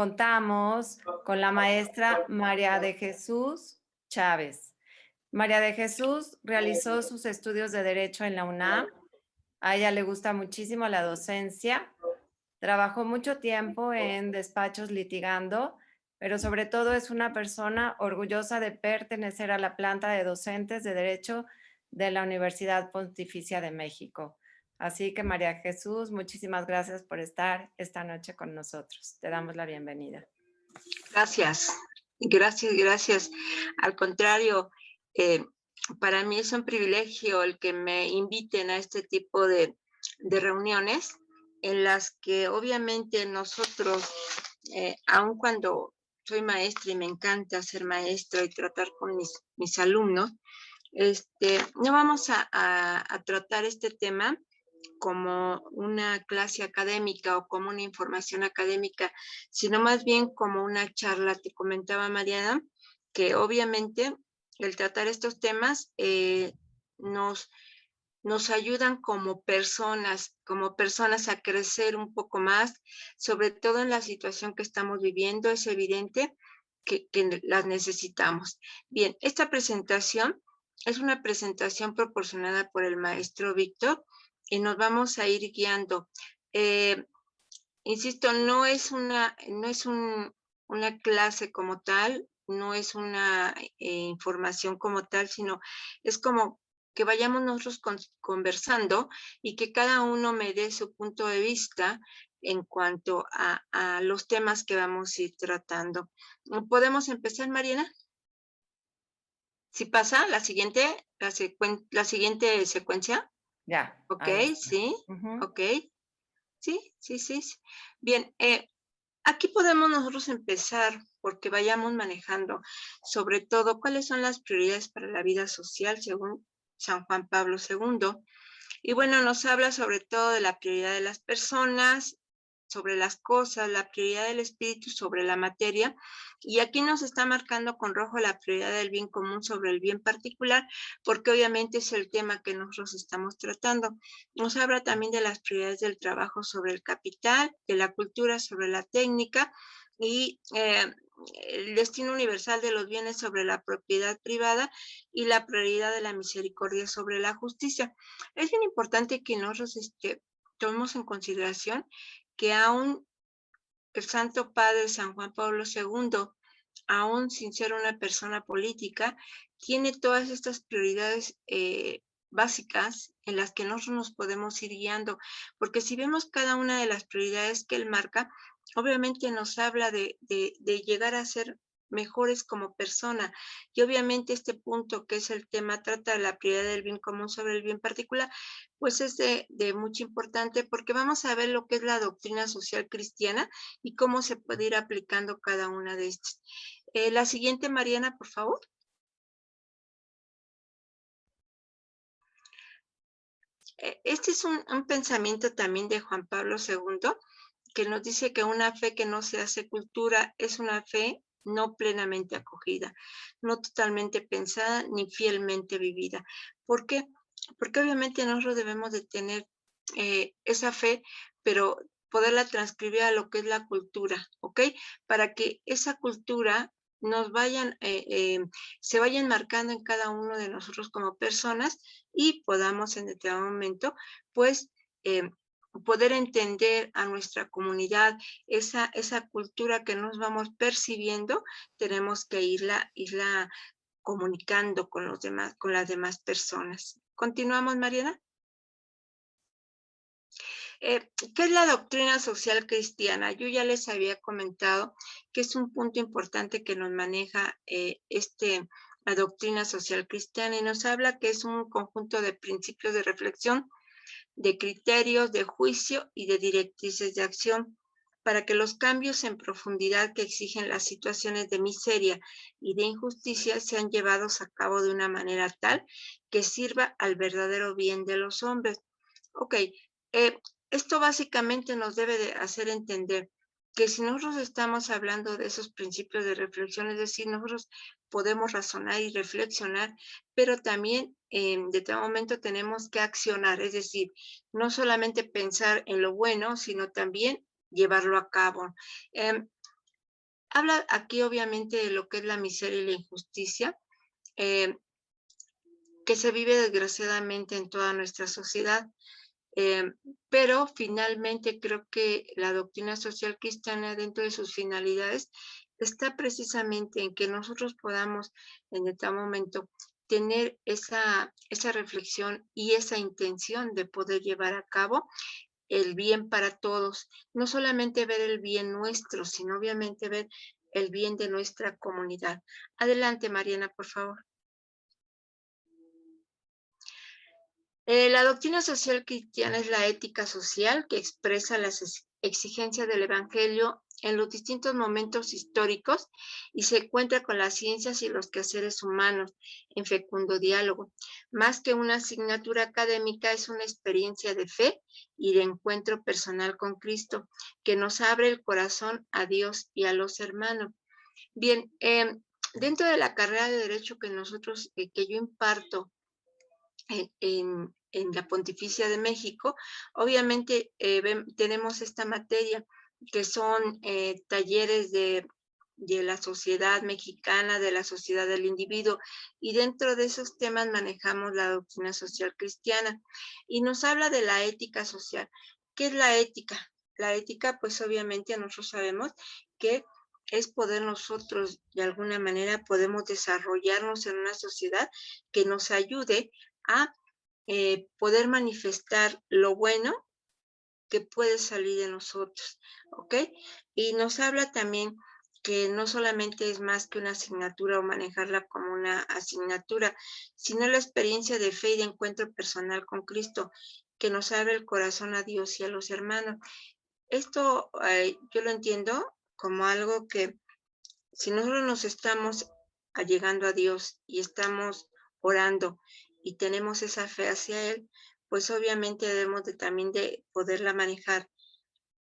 contamos con la maestra María de Jesús Chávez. María de Jesús realizó sus estudios de Derecho en la UNAM. A ella le gusta muchísimo la docencia. Trabajó mucho tiempo en despachos litigando, pero sobre todo es una persona orgullosa de pertenecer a la planta de docentes de Derecho de la Universidad Pontificia de México. Así que María Jesús, muchísimas gracias por estar esta noche con nosotros. Te damos la bienvenida. Gracias, gracias. Al contrario, eh, para mí es un privilegio el que me inviten a este tipo de reuniones en las que obviamente nosotros, aun cuando soy maestra y me encanta ser maestra y tratar con mis alumnos, no vamos a tratar este tema como una clase académica o como una información académica, sino más bien como una charla. Te comentaba, Mariana, que obviamente el tratar estos temas nos ayudan como personas a crecer un poco más, sobre todo en la situación que estamos viviendo. Es evidente que las necesitamos. Bien, esta presentación es una presentación proporcionada por el maestro Víctor y nos vamos a ir guiando. Insisto, no es una clase como tal, no es una información como tal, sino es como que vayamos nosotros conversando y que cada uno me dé su punto de vista en cuanto a los temas que vamos a ir tratando. ¿Podemos empezar, Mariana? Si pasa, la siguiente secuencia. Ya, Ok, ahí está. sí, ok. Sí, sí, sí, sí. Bien, aquí podemos nosotros empezar porque vayamos manejando sobre todo cuáles son las prioridades para la vida social según San Juan Pablo II. Y bueno, nos habla sobre todo de la prioridad de las personas, sobre las cosas, la prioridad del espíritu sobre la materia. Y aquí nos está marcando con rojo la prioridad del bien común sobre el bien particular, porque obviamente es el tema que nosotros estamos tratando. Nos habla también de las prioridades del trabajo sobre el capital, de la cultura sobre la técnica y el destino universal de los bienes sobre la propiedad privada y la prioridad de la misericordia sobre la justicia. Es bien importante que nosotros tomemos en consideración que aún el Santo Padre San Juan Pablo II, aún sin ser una persona política, tiene todas estas prioridades básicas en las que nosotros nos podemos ir guiando, porque si vemos cada una de las prioridades que él marca, obviamente nos habla de llegar a ser mejores como persona. Y obviamente este punto que es el tema trata de la prioridad del bien común sobre el bien particular, pues es de mucha importante porque vamos a ver lo que es la doctrina social cristiana y cómo se puede ir aplicando cada una de estas. La siguiente, Mariana, por favor. Este es un pensamiento también de Juan Pablo II, que nos dice que una fe que no se hace cultura es una fe no plenamente acogida, no totalmente pensada ni fielmente vivida. ¿Por qué? Porque obviamente nosotros debemos de tener esa fe, pero poderla transcribir a lo que es la cultura, ¿ok? Para que esa cultura nos se vayan marcando en cada uno de nosotros como personas y podamos en determinado momento, pues, poder entender a nuestra comunidad, esa cultura que nos vamos percibiendo, tenemos que irla comunicando con las demás personas. ¿Continuamos, Mariana? ¿Qué es la doctrina social cristiana? Yo ya les había comentado que es un punto importante que nos maneja la doctrina social cristiana y nos habla que es un conjunto de principios de reflexión, de criterios, de juicio y de directrices de acción para que los cambios en profundidad que exigen las situaciones de miseria y de injusticia sean llevados a cabo de una manera tal que sirva al verdadero bien de los hombres. Ok, esto básicamente nos debe de hacer entender que si nosotros estamos hablando de esos principios de reflexión, es decir, nosotros podemos razonar y reflexionar, pero también en determinado momento tenemos que accionar, es decir, no solamente pensar en lo bueno, sino también llevarlo a cabo. Habla aquí obviamente de lo que es la miseria y la injusticia, eh, que se vive desgraciadamente en toda nuestra sociedad. Eh, pero finalmente creo que la doctrina social cristiana, dentro de sus finalidades, está precisamente en que nosotros podamos en este momento tener esa reflexión y esa intención de poder llevar a cabo el bien para todos, no solamente ver el bien nuestro, sino obviamente ver el bien de nuestra comunidad. Adelante, Mariana, por favor. La doctrina social cristiana es la ética social que expresa las exigencias del Evangelio en los distintos momentos históricos y se encuentra con las ciencias y los quehaceres humanos en fecundo diálogo. Más que una asignatura académica, es una experiencia de fe y de encuentro personal con Cristo que nos abre el corazón a Dios y a los hermanos. Bien, dentro de la carrera de Derecho que nosotros, que yo imparto, en la Pontificia de México, obviamente tenemos esta materia que son talleres de la sociedad mexicana, de la sociedad del individuo, y dentro de esos temas manejamos la doctrina social cristiana y nos habla de la ética social. ¿Qué es la ética? La ética, pues obviamente nosotros sabemos que es poder nosotros, de alguna manera, podemos desarrollarnos en una sociedad que nos ayude a poder manifestar lo bueno que puede salir de nosotros, ¿ok? Y nos habla también que no solamente es más que una asignatura o manejarla como una asignatura, sino la experiencia de fe y de encuentro personal con Cristo, que nos abre el corazón a Dios y a los hermanos. Esto yo lo entiendo como algo que si nosotros nos estamos allegando a Dios y estamos orando y tenemos esa fe hacia Él, pues obviamente debemos de también de poderla manejar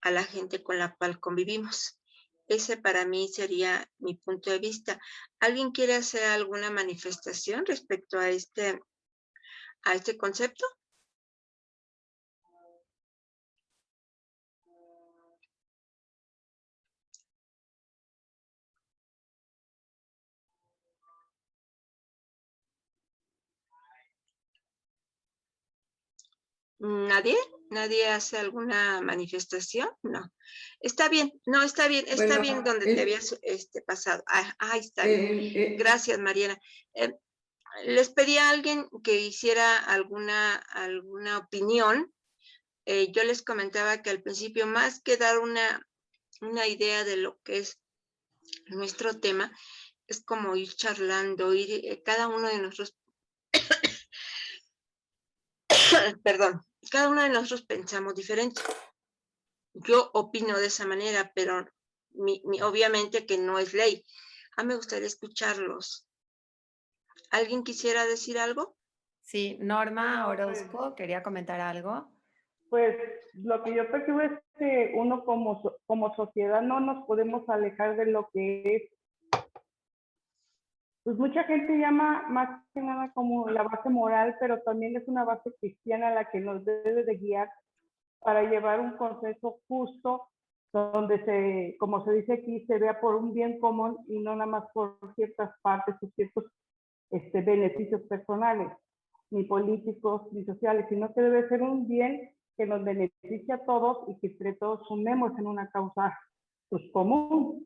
a la gente con la cual convivimos. Ese para mí sería mi punto de vista. ¿Alguien quiere hacer alguna manifestación respecto a este concepto? ¿Nadie? ¿Nadie hace alguna manifestación? No. Está bien, no, está Bueno, bien donde te habías pasado. Ahí está bien. Gracias, Mariana. Les pedí a alguien que hiciera alguna opinión. Yo les comentaba que al principio, más que dar una idea de lo que es nuestro tema, es como ir charlando, cada uno de nosotros, perdón, cada uno de nosotros pensamos diferente. Yo opino de esa manera, pero obviamente que no es ley. Me gustaría escucharlos. ¿Alguien quisiera decir algo? Sí, Norma Orozco quería comentar algo. Pues lo que yo percibo es que uno como sociedad no nos podemos alejar de lo que es, pues mucha gente llama más que nada como la base moral, pero también es una base cristiana la que nos debe de guiar para llevar un consenso justo, donde como se dice aquí, se vea por un bien común y no nada más por ciertas partes o ciertos beneficios personales, ni políticos, ni sociales, sino que debe ser un bien que nos beneficie a todos y que entre todos sumemos en una causa pues, común.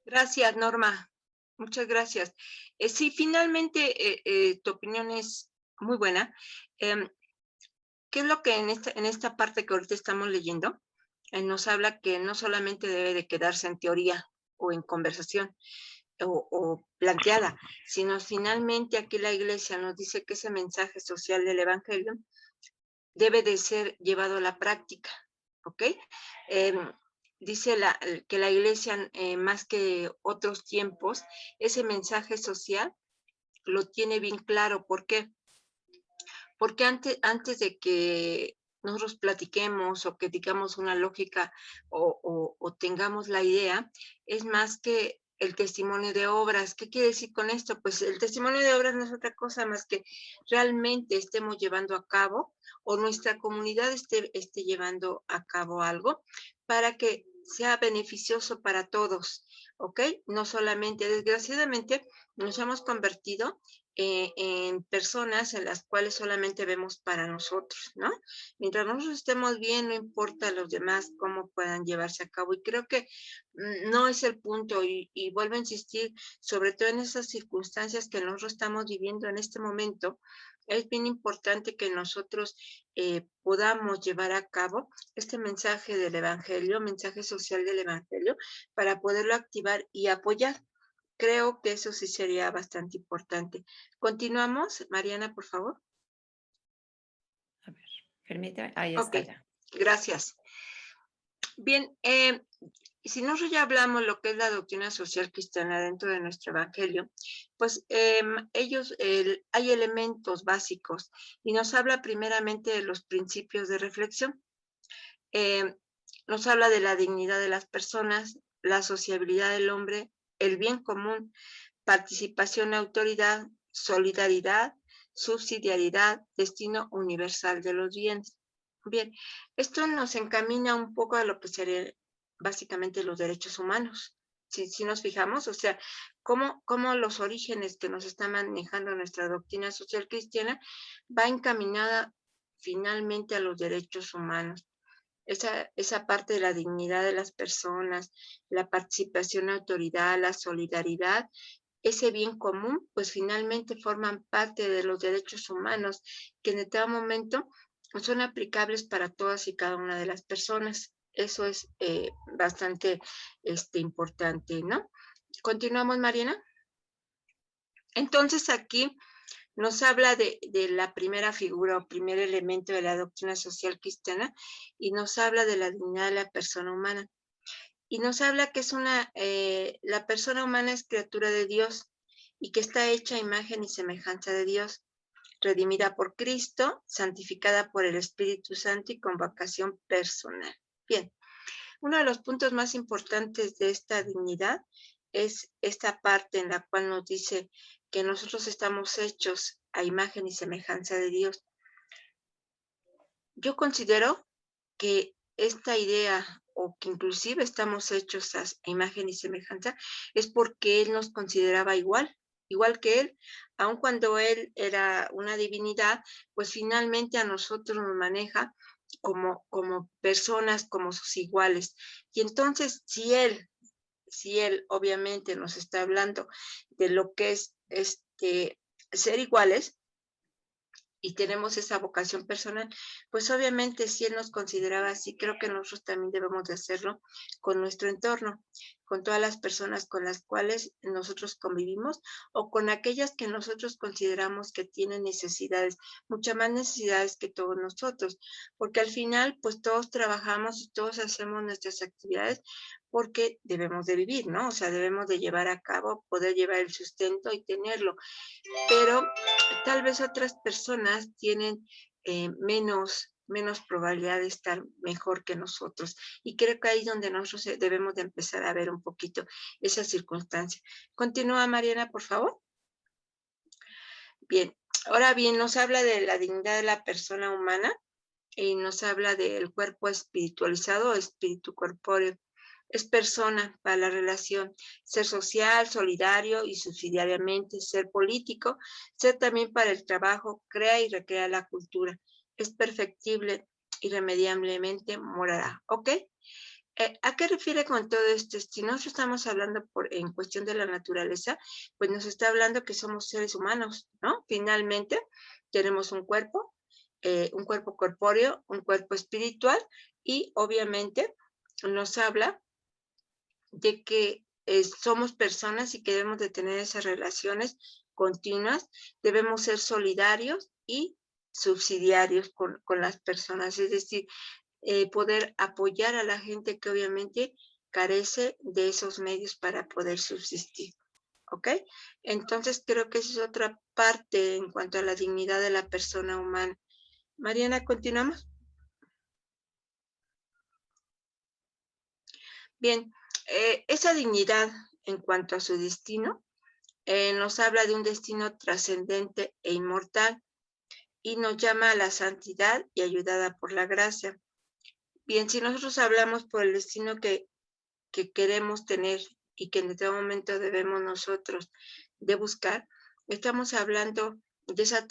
Gracias, Norma. Muchas gracias. Sí, finalmente tu opinión es muy buena. ¿Qué es lo que en esta parte que ahorita estamos leyendo nos habla que no solamente debe de quedarse en teoría o en conversación o planteada, sino finalmente aquí la iglesia nos dice que ese mensaje social del evangelio debe de ser llevado a la práctica, ¿ok? Dice que la iglesia, más que otros tiempos, ese mensaje social lo tiene bien claro. ¿Por qué? Porque antes de que nosotros platiquemos o que digamos una lógica o tengamos la idea, es más que el testimonio de obras. ¿Qué quiere decir con esto? Pues el testimonio de obras no es otra cosa más que realmente estemos llevando a cabo o nuestra comunidad esté llevando a cabo algo para que sea beneficioso para todos, ¿ok? No solamente, desgraciadamente, nos hemos convertido en personas en las cuales solamente vemos para nosotros, ¿no? Mientras nosotros estemos bien, no importa a los demás cómo puedan llevarse a cabo. Y creo que no es el punto, y vuelvo a insistir, sobre todo en esas circunstancias que nosotros estamos viviendo en este momento, es bien importante que nosotros podamos llevar a cabo este mensaje del Evangelio, mensaje social del Evangelio, para poderlo activar y apoyar. Creo que eso sí sería bastante importante. Continuamos, Mariana, por favor. A ver, permíteme. Ahí Ok, está ya. gracias. Bien, si nosotros ya hablamos lo que es la doctrina social cristiana dentro de nuestro evangelio, pues hay elementos básicos y nos habla primeramente de los principios de reflexión. Nos habla de la dignidad de las personas, la sociabilidad del hombre, el bien común, participación, autoridad, solidaridad, subsidiariedad, destino universal de los bienes. Bien, esto nos encamina un poco a lo que serían básicamente los derechos humanos. Si nos fijamos, o sea, cómo los orígenes que nos está manejando nuestra doctrina social cristiana va encaminada finalmente a los derechos humanos. Esa parte de la dignidad de las personas, la participación, la autoridad, la solidaridad, ese bien común, pues finalmente forman parte de los derechos humanos que en todo momento son aplicables para todas y cada una de las personas. Eso es bastante importante, ¿no? Continuamos, Mariana. Entonces aquí nos habla de la primera figura o primer elemento de la doctrina social cristiana y nos habla de la dignidad de la persona humana. Y nos habla que es la persona humana es criatura de Dios y que está hecha a imagen y semejanza de Dios, redimida por Cristo, santificada por el Espíritu Santo y con vocación personal. Bien, uno de los puntos más importantes de esta dignidad es esta parte en la cual nos dice que nosotros estamos hechos a imagen y semejanza de Dios. Yo considero que esta idea, o que inclusive estamos hechos a imagen y semejanza, es porque Él nos consideraba igual que Él, aun cuando Él era una divinidad, pues finalmente a nosotros nos maneja como personas, como sus iguales. Y entonces, si Él obviamente nos está hablando de lo que es ser iguales, y tenemos esa vocación personal, pues obviamente si Él nos consideraba así, creo que nosotros también debemos de hacerlo con nuestro entorno, con todas las personas con las cuales nosotros convivimos o con aquellas que nosotros consideramos que tienen necesidades, muchas más necesidades que todos nosotros, porque al final pues todos trabajamos y todos hacemos nuestras actividades porque debemos de vivir, ¿no? O sea, debemos de llevar a cabo, poder llevar el sustento y tenerlo, pero tal vez otras personas tienen menos probabilidad de estar mejor que nosotros. Y creo que ahí es donde nosotros debemos de empezar a ver un poquito esa circunstancia. Continúa, Mariana, por favor. Bien, ahora bien, nos habla de la dignidad de la persona humana y nos habla del cuerpo espiritualizado, espíritu corpóreo. Es persona para la relación, ser social, solidario y subsidiariamente, ser político, ser también para el trabajo, crea y recrea la cultura. Es perfectible, irremediablemente morará. ¿Ok? ¿A qué refiere con todo esto? Si nosotros estamos hablando en cuestión de la naturaleza, pues nos está hablando que somos seres humanos, ¿no? Finalmente, tenemos un cuerpo corpóreo, un cuerpo espiritual y obviamente nos habla de que somos personas y que debemos de tener esas relaciones continuas, debemos ser solidarios y subsidiarios con las personas, es decir, poder apoyar a la gente que obviamente carece de esos medios para poder subsistir. ¿Ok? Entonces creo que esa es otra parte en cuanto a la dignidad de la persona humana. Mariana, ¿continuamos? Bien, esa dignidad en cuanto a su destino nos habla de un destino trascendente e inmortal y nos llama a la santidad y ayudada por la gracia. Bien, si nosotros hablamos por el destino que que queremos tener y que en este momento debemos nosotros de buscar, estamos hablando de esa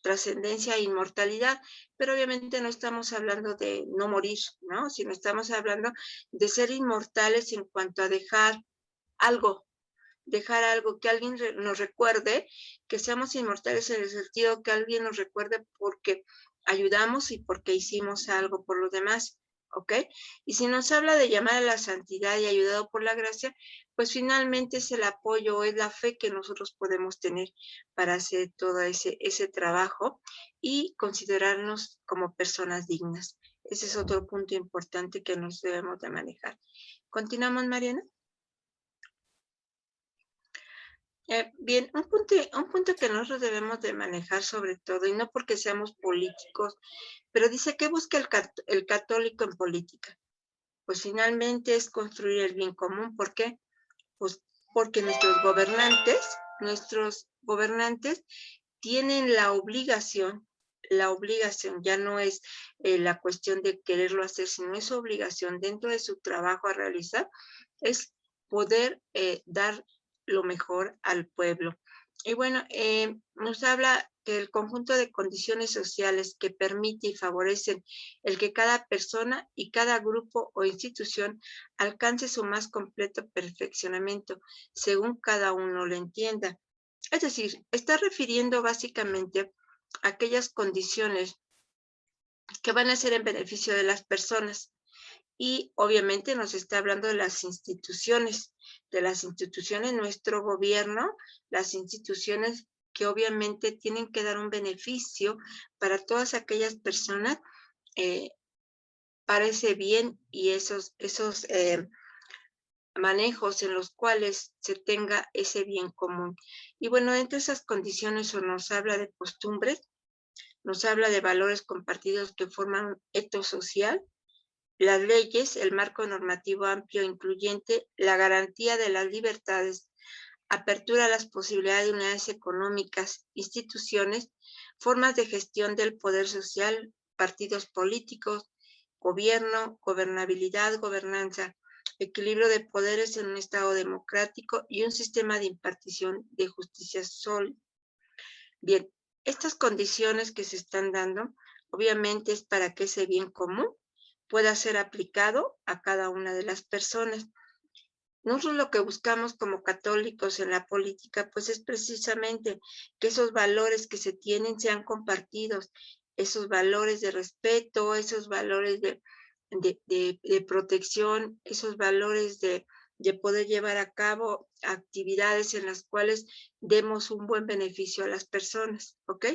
trascendencia e inmortalidad, pero obviamente no estamos hablando de no morir, ¿no? Sino estamos hablando de ser inmortales en cuanto a dejar algo, que alguien nos recuerde, que seamos inmortales en el sentido que alguien nos recuerde porque ayudamos y porque hicimos algo por los demás, ¿ok? Y si nos habla de llamar a la santidad y ayudado por la gracia, pues finalmente es el apoyo, es la fe que nosotros podemos tener para hacer todo ese trabajo y considerarnos como personas dignas. Ese es otro punto importante que nos debemos de manejar. ¿Continuamos, Mariana? Bien, un punto que nosotros debemos de manejar sobre todo, y no porque seamos políticos, pero dice, ¿qué busca el católico en política? Pues finalmente es construir el bien común. ¿Por qué? Pues porque nuestros gobernantes tienen la obligación, ya no es la cuestión de quererlo hacer, sino es su obligación dentro de su trabajo a realizar, es poder dar lo mejor al pueblo. Y bueno, nos habla que el conjunto de condiciones sociales que permite y favorecen el que cada persona y cada grupo o institución alcance su más completo perfeccionamiento, según cada uno lo entienda. Es decir, está refiriendo básicamente a aquellas condiciones que van a ser en beneficio de las personas. Y obviamente nos está hablando de las instituciones, nuestro gobierno, las instituciones que obviamente tienen que dar un beneficio para todas aquellas personas, para ese bien y esos manejos en los cuales se tenga ese bien común. Y bueno, entre esas condiciones nos habla de costumbres, nos habla de valores compartidos que forman etos social, las leyes, el marco normativo amplio e incluyente, la garantía de las libertades, apertura a las posibilidades de unidades económicas, instituciones, formas de gestión del poder social, partidos políticos, gobierno, gobernabilidad, gobernanza, equilibrio de poderes en un Estado democrático y un sistema de impartición de justicia sólido. Bien, estas condiciones que se están dando, obviamente es para que ese bien común pueda ser aplicado a cada una de las personas. Nosotros lo que buscamos como católicos en la política, pues es precisamente que esos valores que se tienen sean compartidos, esos valores de respeto, esos valores de protección, esos valores de poder llevar a cabo actividades en las cuales demos un buen beneficio a las personas, ¿ok?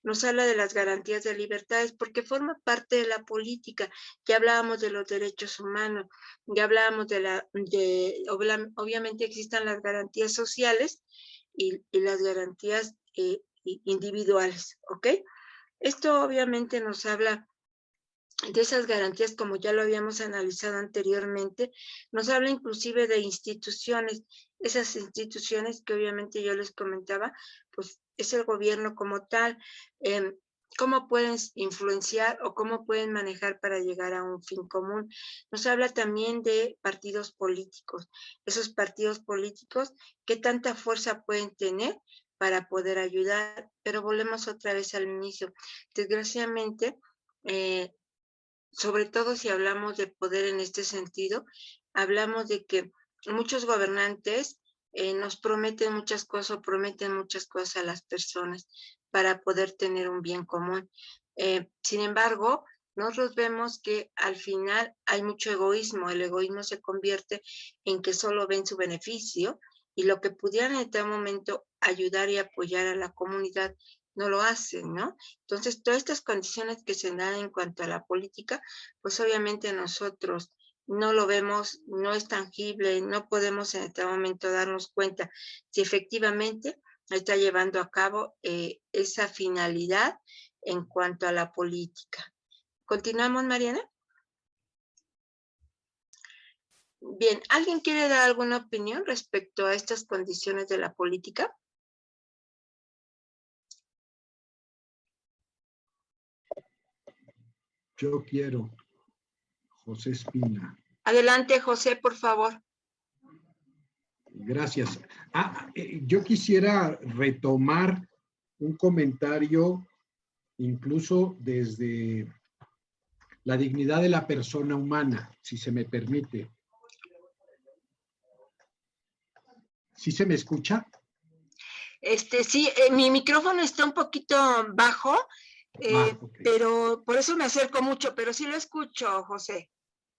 Nos habla de las garantías de libertades porque forma parte de la política. Ya hablábamos de los derechos humanos, ya hablábamos obviamente existan las garantías sociales y las garantías individuales, ¿ok? Esto obviamente nos habla de esas garantías, como ya lo habíamos analizado anteriormente, nos habla inclusive de instituciones, esas instituciones que obviamente yo les comentaba, pues es el gobierno como tal, cómo pueden influenciar o cómo pueden manejar para llegar a un fin común. Nos habla también de partidos políticos, esos partidos políticos, qué tanta fuerza pueden tener para poder ayudar, pero volvemos otra vez al inicio. Desgraciadamente, sobre todo si hablamos de poder en este sentido, hablamos de que muchos gobernantes nos prometen muchas cosas o prometen muchas cosas a las personas para poder tener un bien común. Sin embargo, nosotros vemos que al final hay mucho egoísmo. El egoísmo se convierte en que solo ven su beneficio y lo que pudieran en este momento ayudar y apoyar a la comunidad no lo hacen, ¿no? Entonces, todas estas condiciones que se dan en cuanto a la política, pues obviamente nosotros no lo vemos, no es tangible, no podemos en este momento darnos cuenta si efectivamente está llevando a cabo esa finalidad en cuanto a la política. ¿Continuamos, Mariana? Bien, ¿alguien quiere dar alguna opinión respecto a estas condiciones de la política? Yo quiero, José Espina. Adelante, José, por favor. Gracias. Yo quisiera retomar un comentario incluso desde la dignidad de la persona humana, si se me permite. ¿Sí se me escucha? Sí, mi micrófono está un poquito bajo, Okay. pero por eso me acerco mucho, pero sí lo escucho, José.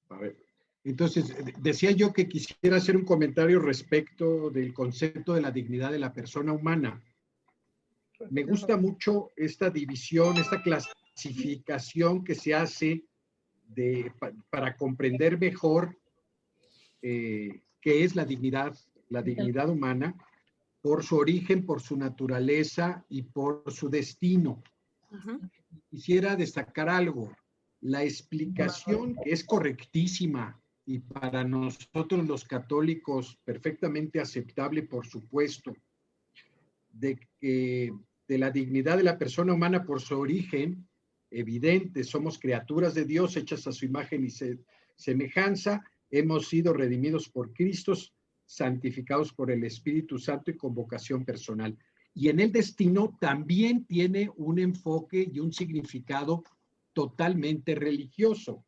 A ver. Entonces, decía yo que quisiera hacer un comentario respecto del concepto de la dignidad de la persona humana. Me gusta mucho esta división, esta clasificación que se hace para comprender mejor qué es la dignidad humana, por su origen, por su naturaleza y por su destino. Quisiera destacar algo. La explicación, que es correctísima y para nosotros los católicos perfectamente aceptable, por supuesto, de la dignidad de la persona humana por su origen, evidente, somos criaturas de Dios hechas a su imagen y semejanza, hemos sido redimidos por Cristo, santificados por el Espíritu Santo y con vocación personal. Y en el destino también tiene un enfoque y un significado totalmente religioso,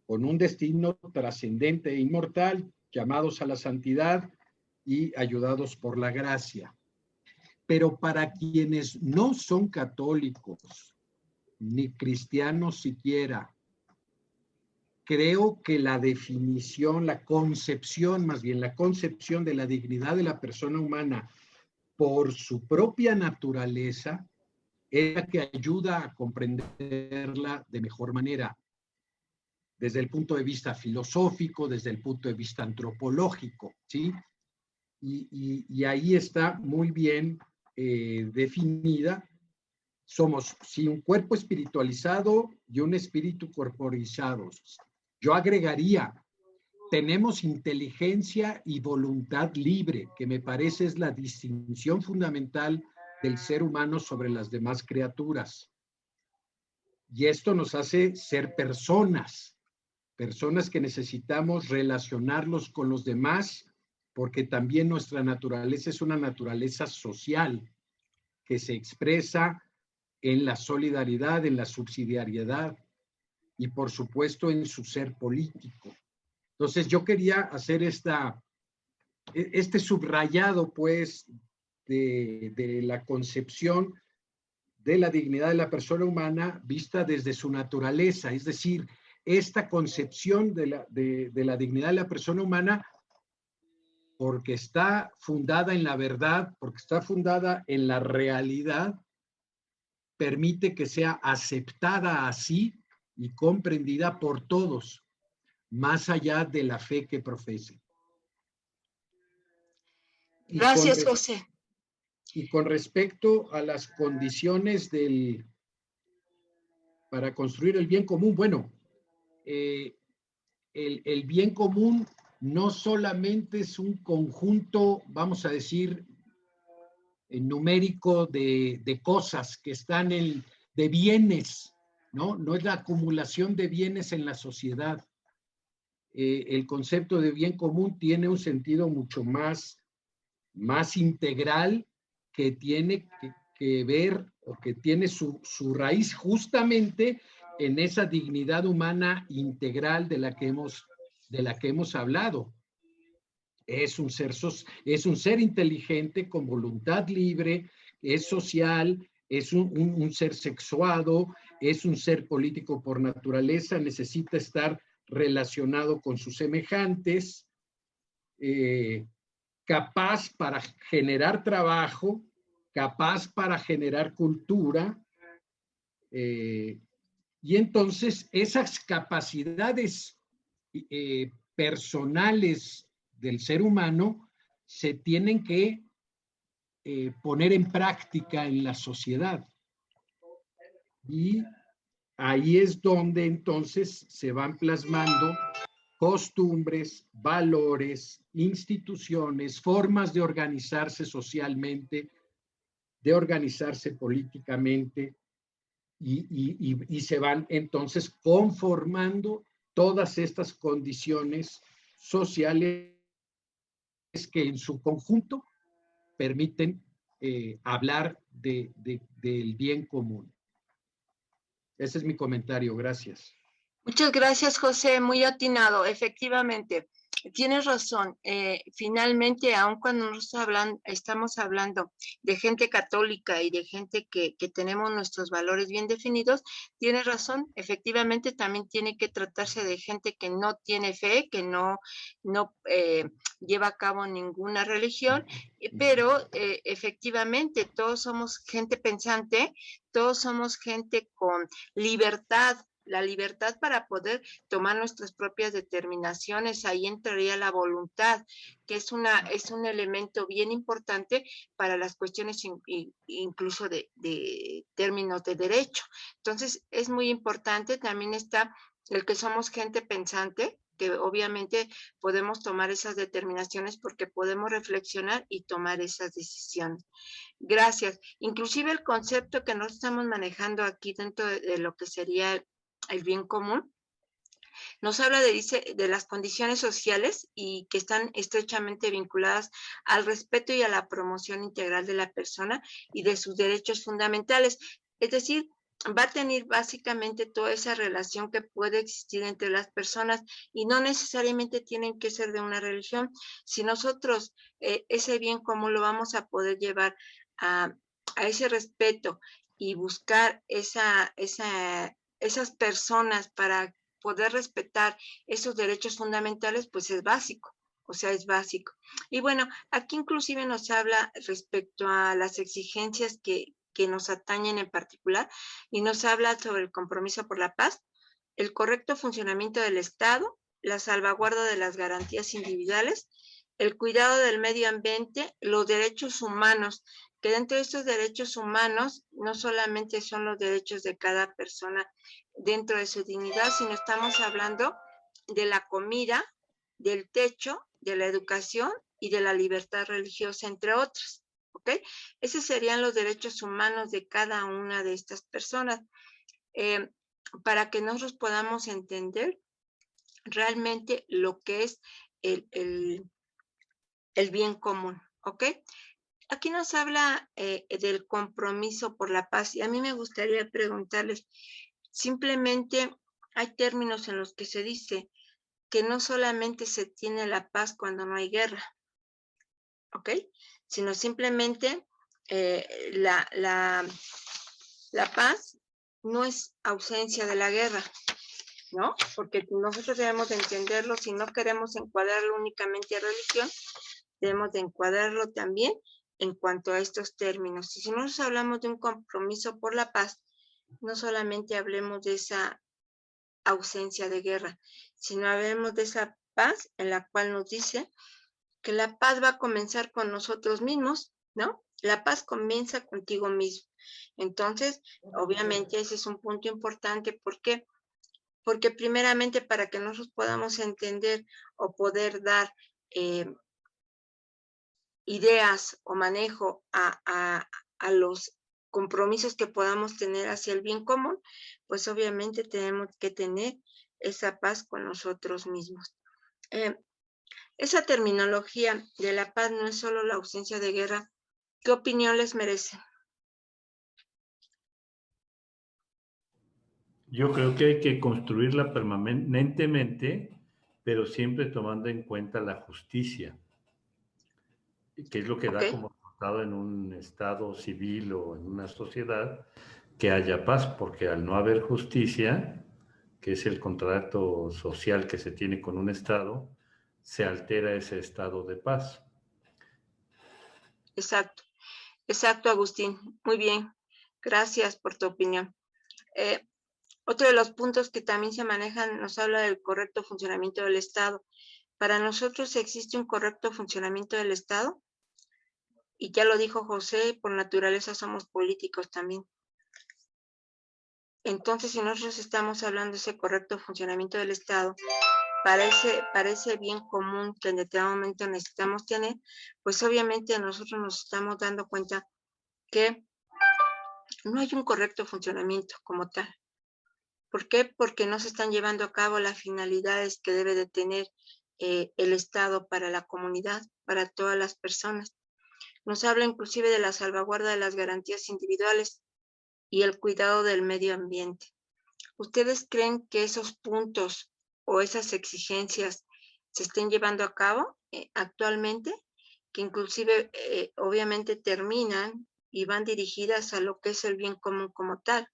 con un destino trascendente e inmortal, llamados a la santidad y ayudados por la gracia. Pero para quienes no son católicos, ni cristianos siquiera, creo que la definición, la concepción de la dignidad de la persona humana por su propia naturaleza es la que ayuda a comprenderla de mejor manera, desde el punto de vista filosófico, desde el punto de vista antropológico, ¿sí? Y ahí está muy bien definida. Somos, sí, un cuerpo espiritualizado y un espíritu corporizado. Yo agregaría, tenemos inteligencia y voluntad libre, que me parece es la distinción fundamental del ser humano sobre las demás criaturas. Y esto nos hace ser personas que necesitamos relacionarlos con los demás, porque también nuestra naturaleza es una naturaleza social que se expresa en la solidaridad, en la subsidiariedad y por supuesto en su ser político. Entonces yo quería hacer este subrayado pues de la concepción de la dignidad de la persona humana vista desde su naturaleza, es decir, esta concepción de la dignidad de la persona humana porque está fundada en la verdad, porque está fundada en la realidad, permite que sea aceptada así y comprendida por todos, más allá de la fe que profesen. Gracias, José. Y con respecto a las condiciones para construir el bien común, bueno, el bien común no solamente es un conjunto, vamos a decir, numérico de cosas que están de bienes, ¿no? No es la acumulación de bienes en la sociedad. El concepto de bien común tiene un sentido mucho más integral que tiene que ver o que tiene su raíz justamente en esa dignidad humana integral de la que hemos hablado. Es un ser inteligente con voluntad libre, es social, es un ser sexuado, es un ser político por naturaleza, necesita estar relacionado con sus semejantes, capaz para generar trabajo, capaz para generar cultura, y entonces esas capacidades personales del ser humano se tienen que poner en práctica en la sociedad. Y ahí es donde entonces se van plasmando costumbres, valores, instituciones, formas de organizarse socialmente, de organizarse políticamente, y se van entonces conformando todas estas condiciones sociales que en su conjunto permiten hablar del bien común. Ese es mi comentario. Gracias. Muchas gracias, José. Muy atinado. Efectivamente, tienes razón. Finalmente, aun cuando estamos hablando de gente católica y de gente que tenemos nuestros valores bien definidos, tienes razón. Efectivamente, también tiene que tratarse de gente que no tiene fe, que no lleva a cabo ninguna religión, pero efectivamente todos somos gente pensante, todos somos gente con libertad, la libertad para poder tomar nuestras propias determinaciones. Ahí entraría la voluntad, que es un elemento bien importante para las cuestiones incluso de términos de derecho. Entonces, es muy importante. También está el que somos gente pensante, que obviamente podemos tomar esas determinaciones porque podemos reflexionar y tomar esas decisiones. Gracias. Inclusive el concepto que nos estamos manejando aquí dentro de lo que sería el bien común, nos habla de las condiciones sociales y que están estrechamente vinculadas al respeto y a la promoción integral de la persona y de sus derechos fundamentales. Es decir, va a tener básicamente toda esa relación que puede existir entre las personas y no necesariamente tienen que ser de una religión. Si nosotros ese bien común lo vamos a poder llevar a ese respeto y buscar esas personas para poder respetar esos derechos fundamentales, pues es básico, o sea, es básico. Y bueno, aquí inclusive nos habla respecto a las exigencias que nos atañen en particular y nos habla sobre el compromiso por la paz, el correcto funcionamiento del Estado, la salvaguarda de las garantías individuales, el cuidado del medio ambiente, los derechos humanos, que dentro de estos derechos humanos no solamente son los derechos de cada persona dentro de su dignidad, sino estamos hablando de la comida, del techo, de la educación y de la libertad religiosa, entre otros. ¿Ok? Esos serían los derechos humanos de cada una de estas personas. Para que nosotros podamos entender realmente lo que es el bien común. ¿Ok? Aquí nos habla del compromiso por la paz y a mí me gustaría preguntarles, simplemente hay términos en los que se dice que no solamente se tiene la paz cuando no hay guerra, ¿ok? Sino simplemente la paz no es ausencia de la guerra, ¿no? Porque nosotros debemos de entenderlo, si no queremos encuadrarlo únicamente a religión, debemos de encuadrarlo también en cuanto a estos términos. Y si nosotros hablamos de un compromiso por la paz, no solamente hablemos de esa ausencia de guerra, sino hablemos de esa paz en la cual nos dice que la paz va a comenzar con nosotros mismos, ¿no? La paz comienza contigo mismo. Entonces, obviamente ese es un punto importante. ¿Por qué? Porque primeramente para que nosotros podamos entender o poder dar ideas o manejo a los compromisos que podamos tener hacia el bien común, pues obviamente tenemos que tener esa paz con nosotros mismos. Esa terminología de la paz no es solo la ausencia de guerra. ¿Qué opinión les merece? Yo creo que hay que construirla permanentemente, pero siempre tomando en cuenta la justicia, que es lo que da como resultado en un estado civil o en una sociedad que haya paz, porque al no haber justicia, que es el contrato social que se tiene con un estado, se altera ese estado de paz. Exacto, exacto, Agustín. Muy bien, gracias por tu opinión. Otro de los puntos que también se manejan nos habla del correcto funcionamiento del Estado. Para nosotros existe un correcto funcionamiento del Estado y ya lo dijo José, por naturaleza somos políticos también. Entonces, si nosotros estamos hablando de ese correcto funcionamiento del Estado, para ese bien común que en determinado momento necesitamos tener, pues obviamente nosotros nos estamos dando cuenta que no hay un correcto funcionamiento como tal. ¿Por qué? Porque no se están llevando a cabo las finalidades que debe de tener el Estado para la comunidad, para todas las personas. Nos habla inclusive de la salvaguarda de las garantías individuales y el cuidado del medio ambiente. ¿Ustedes creen que esos puntos o esas exigencias se estén llevando a cabo actualmente? Que inclusive obviamente terminan y van dirigidas a lo que es el bien común como tal.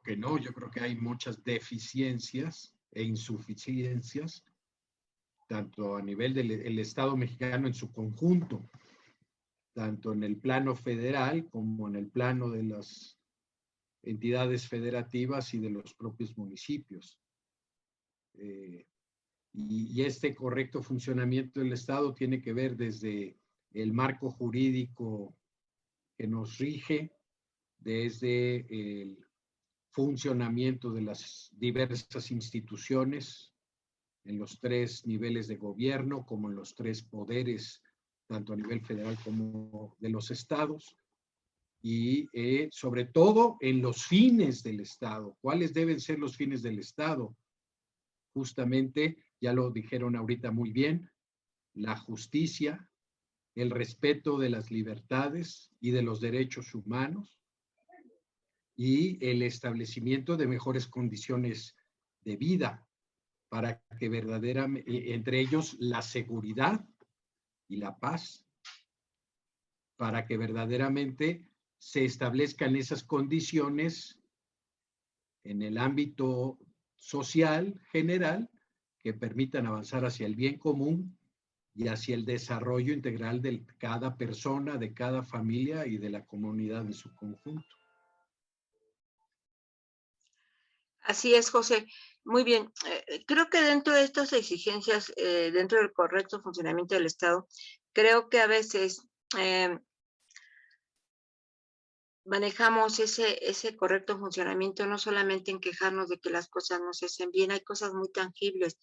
Que no, yo creo que hay muchas deficiencias e insuficiencias, tanto a nivel del Estado mexicano en su conjunto, tanto en el plano federal como en el plano de las entidades federativas y de los propios municipios. Y este correcto funcionamiento del Estado tiene que ver desde el marco jurídico que nos rige, desde el funcionamiento de las diversas instituciones en los 3 niveles de gobierno, como en los 3 poderes, tanto a nivel federal como de los estados, y sobre todo en los fines del Estado. ¿Cuáles deben ser los fines del Estado? Justamente, ya lo dijeron ahorita muy bien, la justicia, el respeto de las libertades y de los derechos humanos, y el establecimiento de mejores condiciones de vida para que verdaderamente, entre ellos la seguridad y la paz, para que verdaderamente se establezcan esas condiciones en el ámbito social general que permitan avanzar hacia el bien común y hacia el desarrollo integral de cada persona, de cada familia y de la comunidad en su conjunto. Así es, José. Muy bien. Creo que dentro de estas exigencias, dentro del correcto funcionamiento del Estado, creo que a veces manejamos ese correcto funcionamiento no solamente en quejarnos de que las cosas no se hacen bien, hay cosas muy tangibles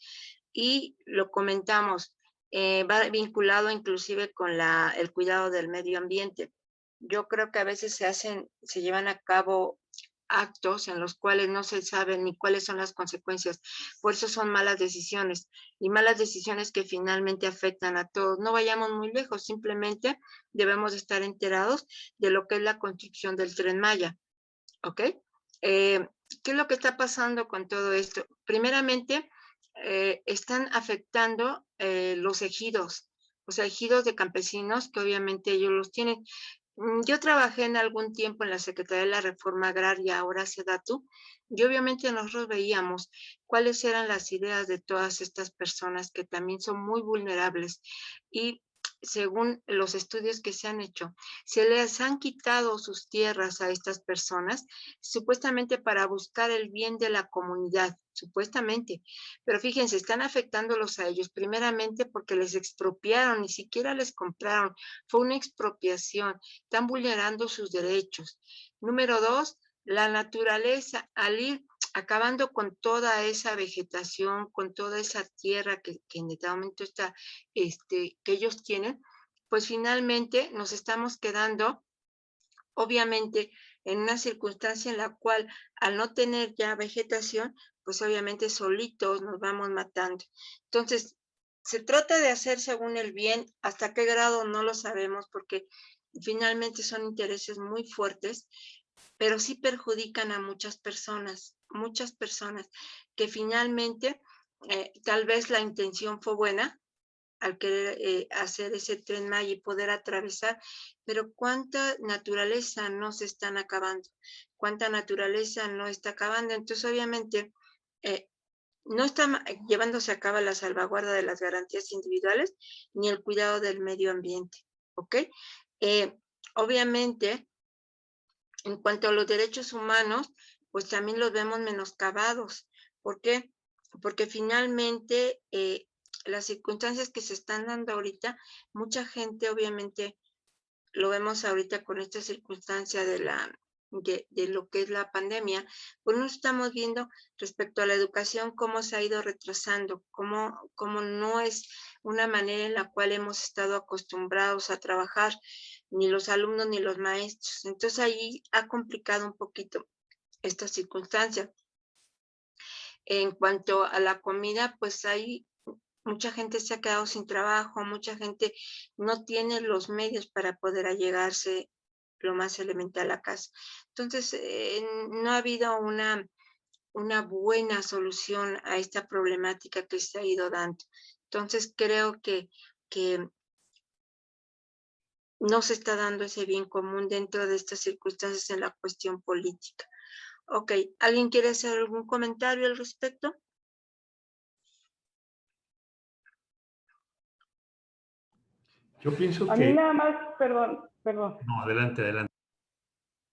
y lo comentamos, va vinculado inclusive con el cuidado del medio ambiente. Yo creo que a veces se llevan a cabo actos en los cuales no se sabe ni cuáles son las consecuencias. Por eso son malas decisiones y malas decisiones que finalmente afectan a todos. No vayamos muy lejos, simplemente debemos estar enterados de lo que es la construcción del Tren Maya. ¿Ok? ¿Qué es lo que está pasando con todo esto? Primeramente, están afectando los ejidos de campesinos que obviamente ellos los tienen. Yo trabajé en algún tiempo en la Secretaría de la Reforma Agraria, ahora SEDATU, y obviamente nosotros veíamos cuáles eran las ideas de todas estas personas que también son muy vulnerables y según los estudios que se han hecho, se les han quitado sus tierras a estas personas, supuestamente para buscar el bien de la comunidad, supuestamente. Pero fíjense, están afectándolos a ellos, primeramente porque les expropiaron, ni siquiera les compraron, fue una expropiación, están vulnerando sus derechos. Número 2, la naturaleza, al ir acabando con toda esa vegetación, con toda esa tierra que en este momento está, que ellos tienen, pues finalmente nos estamos quedando, obviamente, en una circunstancia en la cual al no tener ya vegetación, pues obviamente solitos nos vamos matando. Entonces, se trata de hacer según el bien, hasta qué grado no lo sabemos, porque finalmente son intereses muy fuertes, pero sí perjudican a muchas personas que finalmente tal vez la intención fue buena al querer hacer ese Tren Maya y poder atravesar, pero cuánta naturaleza no se están acabando, cuánta naturaleza no está acabando. Entonces obviamente no está llevándose a cabo la salvaguarda de las garantías individuales ni el cuidado del medio ambiente, ¿ok? Obviamente, en cuanto a los derechos humanos, pues también los vemos menoscabados. ¿Por qué? Porque finalmente las circunstancias que se están dando ahorita, mucha gente obviamente, lo vemos ahorita con esta circunstancia de de lo que es la pandemia, pues no estamos viendo respecto a la educación cómo se ha ido retrasando, cómo no es una manera en la cual hemos estado acostumbrados a trabajar, ni los alumnos ni los maestros. Entonces ahí ha complicado un poquito esta circunstancia. En cuanto a la comida, pues hay mucha gente se ha quedado sin trabajo, mucha gente no tiene los medios para poder allegarse lo más elemental a casa. Entonces, no ha habido una buena solución a esta problemática que se ha ido dando. Entonces, creo que no se está dando ese bien común dentro de estas circunstancias en la cuestión política. Ok, ¿alguien quiere hacer algún comentario al respecto? Yo pienso A mí que... nada más, perdón. No, adelante, adelante.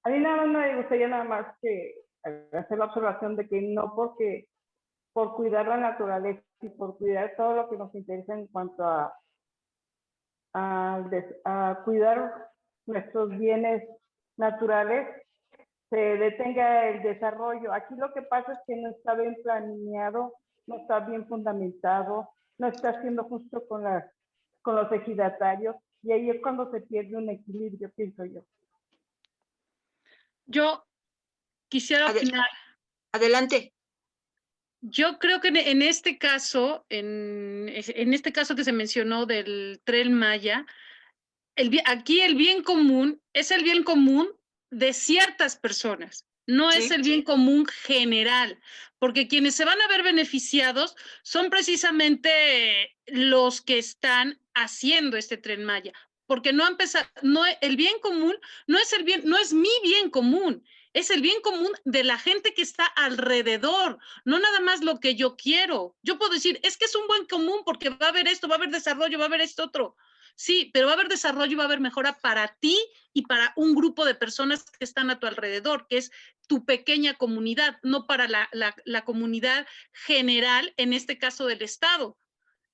A mí nada más me gustaría nada más que hacer la observación de que no porque por cuidar la naturaleza y por cuidar todo lo que nos interesa en cuanto a cuidar nuestros bienes naturales, se detenga el desarrollo. Aquí lo que pasa es que no está bien planeado, no está bien fundamentado, no está siendo justo con los ejidatarios, y ahí es cuando se pierde un equilibrio, pienso yo. Yo quisiera opinar. Adelante. Yo creo que en este caso, en este caso que se mencionó del Tren Maya, aquí el bien común es el bien común de ciertas personas, no es el bien común general, porque quienes se van a ver beneficiados son precisamente los que están haciendo este Tren Maya, porque no empezar, no, el bien común no es no es mi bien común, es el bien común de la gente que está alrededor, no nada más lo que yo quiero. Yo puedo decir, es que es un buen común porque va a haber esto, va a haber desarrollo, va a haber esto otro. Sí, pero va a haber desarrollo y va a haber mejora para ti y para un grupo de personas que están a tu alrededor, que es tu pequeña comunidad, no para la comunidad general, en este caso del Estado.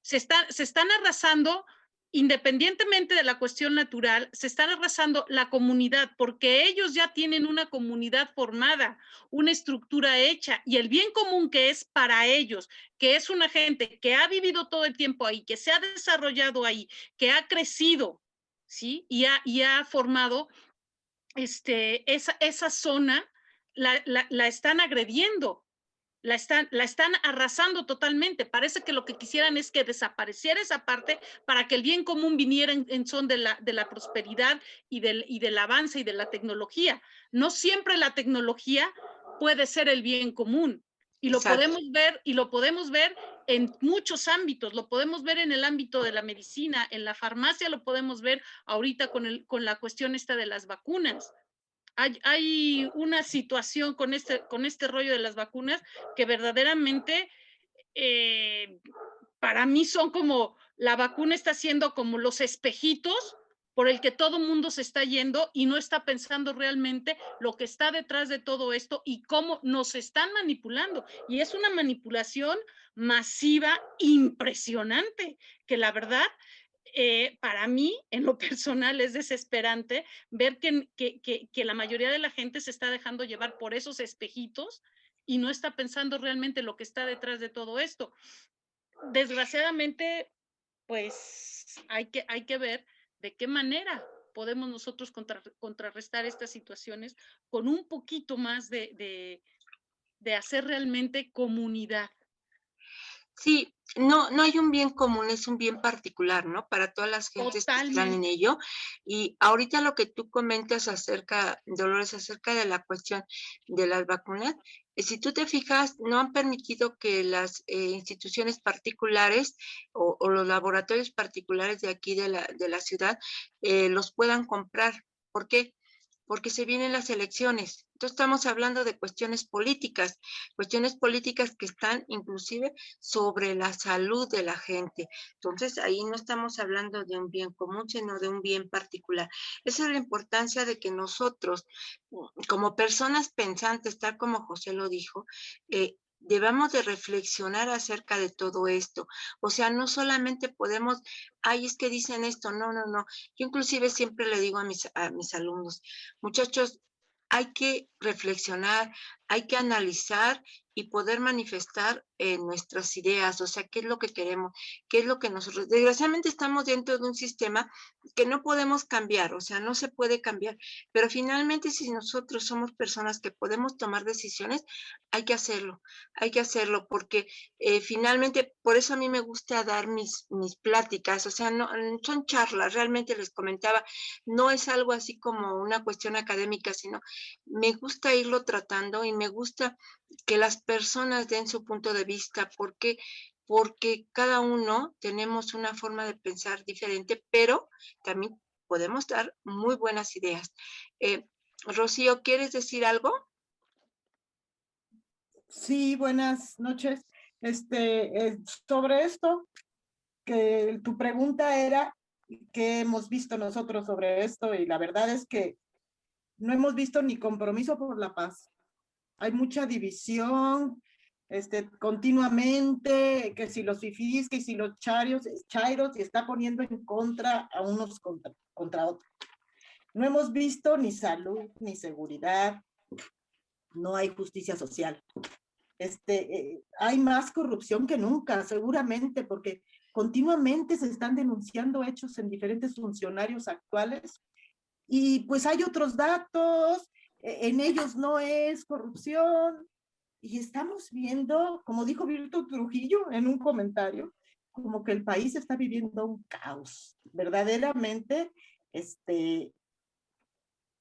Se están arrasando, independientemente de la cuestión natural, se están arrasando la comunidad porque ellos ya tienen una comunidad formada, una estructura hecha, y el bien común que es para ellos, que es una gente que ha vivido todo el tiempo ahí, que se ha desarrollado ahí, que ha crecido, ¿sí? Y ha formado esa zona, la están agrediendo. La están arrasando totalmente. Parece que lo que quisieran es que desapareciera esa parte para que el bien común viniera en son de la prosperidad y del avance y de la tecnología. No siempre la tecnología puede ser el bien común. Y lo podemos ver en muchos ámbitos. Lo podemos ver en el ámbito de la medicina, en la farmacia lo podemos ver ahorita con la cuestión esta de las vacunas. Hay una situación con este rollo de las vacunas que verdaderamente para mí son como, la vacuna está siendo como los espejitos por el que todo mundo se está yendo y no está pensando realmente lo que está detrás de todo esto y cómo nos están manipulando. Y es una manipulación masiva impresionante, que la verdad, para mí, en lo personal, es desesperante ver que la mayoría de la gente se está dejando llevar por esos espejitos y no está pensando realmente lo que está detrás de todo esto. Desgraciadamente, pues hay que ver de qué manera podemos nosotros contrarrestar estas situaciones con un poquito más de hacer realmente comunidad. Sí, no hay un bien común, es un bien particular, ¿no? Para todas las gentes que están en ello. Y ahorita lo que tú comentas Dolores, acerca de la cuestión de las vacunas, si tú te fijas, no han permitido que las instituciones particulares o los laboratorios particulares de aquí de la ciudad los puedan comprar. ¿Por qué? Porque se vienen las elecciones. Entonces estamos hablando de cuestiones políticas que están inclusive sobre la salud de la gente. Entonces ahí no estamos hablando de un bien común, sino de un bien particular. Esa es la importancia de que nosotros, como personas pensantes, tal como José lo dijo, debamos de reflexionar acerca de todo esto. O sea, no solamente podemos, ay, es que dicen esto, no. Yo inclusive siempre le digo a mis alumnos, muchachos, hay que reflexionar, hay que analizar y poder manifestar nuestras ideas, o sea, qué es lo que queremos, qué es lo que nosotros, desgraciadamente estamos dentro de un sistema que no podemos cambiar, o sea, no se puede cambiar, pero finalmente si nosotros somos personas que podemos tomar decisiones, hay que hacerlo, porque finalmente, por eso a mí me gusta dar mis pláticas, o sea, no, son charlas, realmente les comentaba, no es algo así como una cuestión académica, sino me gusta irlo tratando y me gusta que las personas den su punto de vista, porque cada uno tenemos una forma de pensar diferente, pero también podemos dar muy buenas ideas. Rocío, ¿quieres decir algo? Sí, buenas noches. Sobre esto, que tu pregunta era qué hemos visto nosotros sobre esto, y la verdad es que no hemos visto ni compromiso por la paz. Hay mucha división, continuamente, que si los fifís, que si los chairos, y está poniendo en contra a unos contra otros. No hemos visto ni salud, ni seguridad, no hay justicia social. Hay más corrupción que nunca, seguramente, porque continuamente se están denunciando hechos en diferentes funcionarios actuales, y pues hay otros datos, en ellos no es corrupción, y estamos viendo, como dijo Virtud Trujillo en un comentario, como que el país está viviendo un caos, verdaderamente,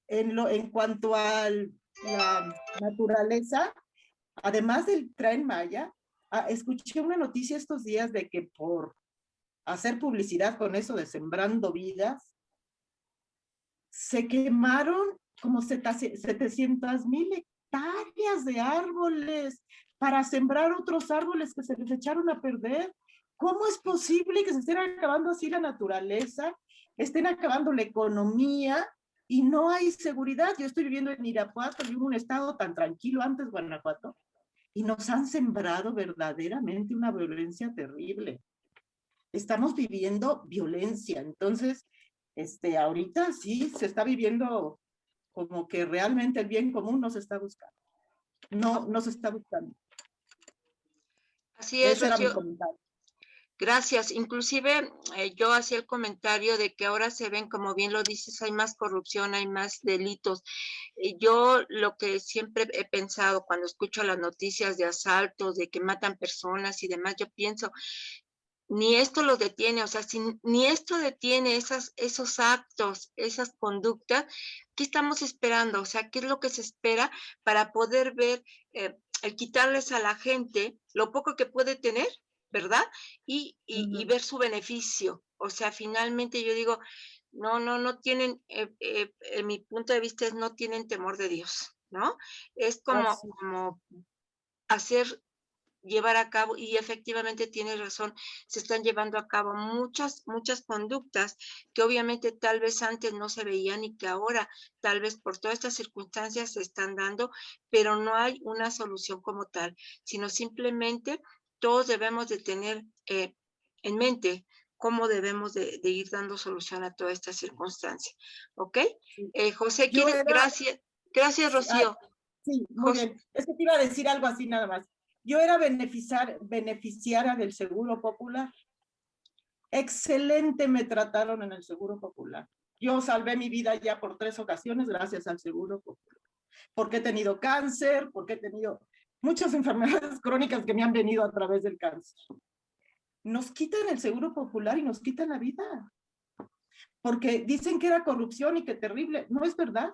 en cuanto a la naturaleza. Además del Tren Maya, escuché una noticia estos días de que por hacer publicidad con eso de Sembrando Vidas, se quemaron como 700,000 hectáreas de árboles para sembrar otros árboles que se les echaron a perder. ¿Cómo es posible que se estén acabando así la naturaleza, estén acabando la economía y no hay seguridad? Yo estoy viviendo en Irapuato, vivo en un estado tan tranquilo antes, Guanajuato, y nos han sembrado verdaderamente una violencia terrible. Estamos viviendo violencia, entonces, ahorita sí se está viviendo como que realmente el bien común no se está buscando. No se está buscando. Así es, Ese era mi Rocío. comentario. Gracias. Inclusive yo hacía el comentario de que ahora se ven, como bien lo dices, hay más corrupción, hay más delitos. Yo lo que siempre he pensado cuando escucho las noticias de asaltos, de que matan personas y demás, yo pienso, ni esto los detiene, o sea, si ni esto detiene esos actos, esas conductas, ¿qué estamos esperando? O sea, ¿qué es lo que se espera para poder ver, el quitarles a la gente lo poco que puede tener, ¿verdad? Y ver su beneficio. O sea, finalmente yo digo, no tienen, en mi punto de vista es no tienen temor de Dios, ¿no? Es como llevar a cabo, y efectivamente tienes razón, se están llevando a cabo muchas conductas que obviamente tal vez antes no se veían y que ahora tal vez por todas estas circunstancias se están dando, pero no hay una solución como tal, sino simplemente todos debemos de tener en mente cómo debemos de ir dando solución a toda esta circunstancia. ¿Ok? José, gracias, Rocío. Sí, muy bien. Es que te iba a decir algo así nada más. Yo era beneficiaria del Seguro Popular. Excelente me trataron en el Seguro Popular. Yo salvé mi vida ya por 3 ocasiones gracias al Seguro Popular. Porque he tenido cáncer, porque he tenido muchas enfermedades crónicas que me han venido a través del cáncer. Nos quitan el Seguro Popular y nos quitan la vida. Porque dicen que era corrupción y que terrible. No es verdad.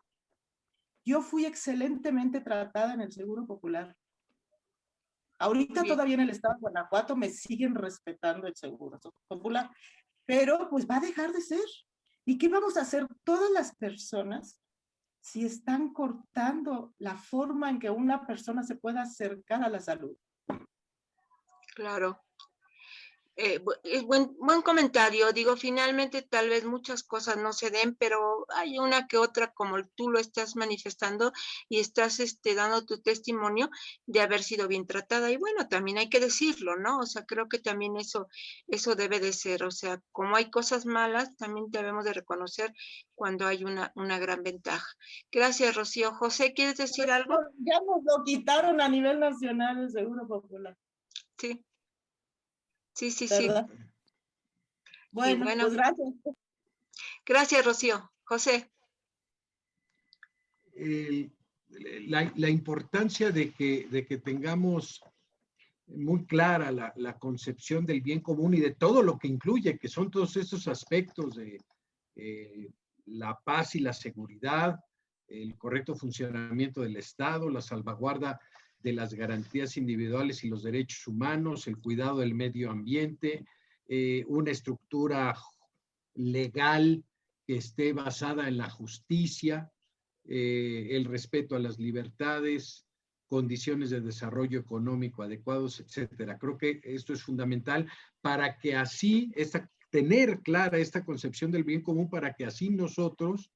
Yo fui excelentemente tratada en el Seguro Popular. Ahorita todavía en el estado de Guanajuato me siguen respetando el Seguro Popular, pero pues va a dejar de ser. ¿Y qué vamos a hacer todas las personas si están cortando la forma en que una persona se pueda acercar a la salud? Claro. Es buen comentario. Digo, finalmente tal vez muchas cosas no se den, pero hay una que otra, como tú lo estás manifestando y estás dando tu testimonio de haber sido bien tratada. Y bueno, también hay que decirlo, ¿no? O sea, creo que también eso debe de ser. O sea, como hay cosas malas, también debemos de reconocer cuando hay una gran ventaja. Gracias, Rocío. José, ¿quieres decir algo? Ya nos lo quitaron a nivel nacional el Seguro Popular. Sí. Sí. ¿Verdad? Bueno, pues gracias. Gracias, Rocío. José. La importancia de que tengamos muy clara la concepción del bien común y de todo lo que incluye, que son todos esos aspectos de la paz y la seguridad, el correcto funcionamiento del Estado, la salvaguarda de las garantías individuales y los derechos humanos, el cuidado del medio ambiente, una estructura legal que esté basada en la justicia, el respeto a las libertades, condiciones de desarrollo económico adecuados, etcétera. Creo que esto es fundamental para que así, tener clara esta concepción del bien común, para que así nosotros,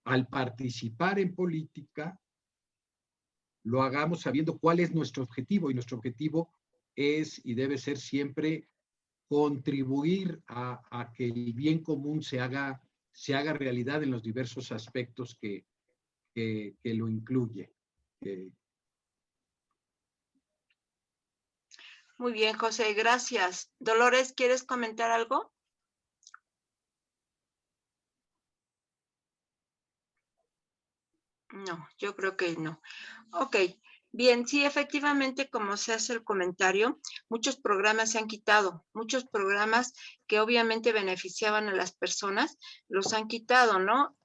al participar en política, lo hagamos sabiendo cuál es nuestro objetivo, y nuestro objetivo es y debe ser siempre contribuir a que el bien común se haga realidad en los diversos aspectos que lo incluye. Muy bien, José, gracias. Dolores, ¿quieres comentar algo? No, yo creo que no. Ok, bien, sí, efectivamente, como se hace el comentario, muchos programas se han quitado, muchos programas que obviamente beneficiaban a las personas, los han quitado, ¿no?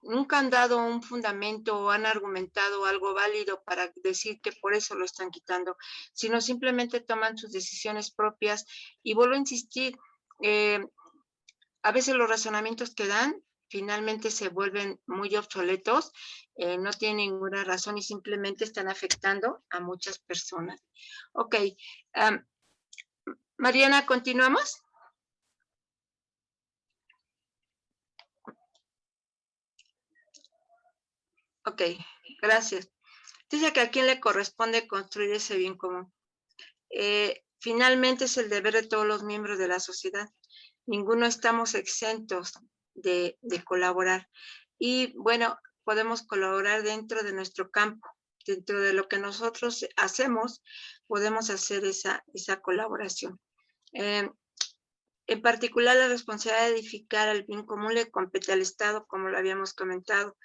Nunca han dado un fundamento o han argumentado algo válido para decir que por eso lo están quitando, sino simplemente toman sus decisiones propias. Y vuelvo a insistir, a veces los razonamientos que dan finalmente se vuelven muy obsoletos, no tienen ninguna razón y simplemente están afectando a muchas personas. Ok, Mariana, ¿continuamos? Ok, gracias. Dice que a quién le corresponde construir ese bien común. Finalmente es el deber de todos los miembros de la sociedad. Ninguno estamos exentos de colaborar. Y bueno, podemos colaborar dentro de nuestro campo, dentro de lo que nosotros hacemos, podemos hacer esa colaboración. En particular, la responsabilidad de edificar el bien común le compete al Estado, como lo habíamos comentado,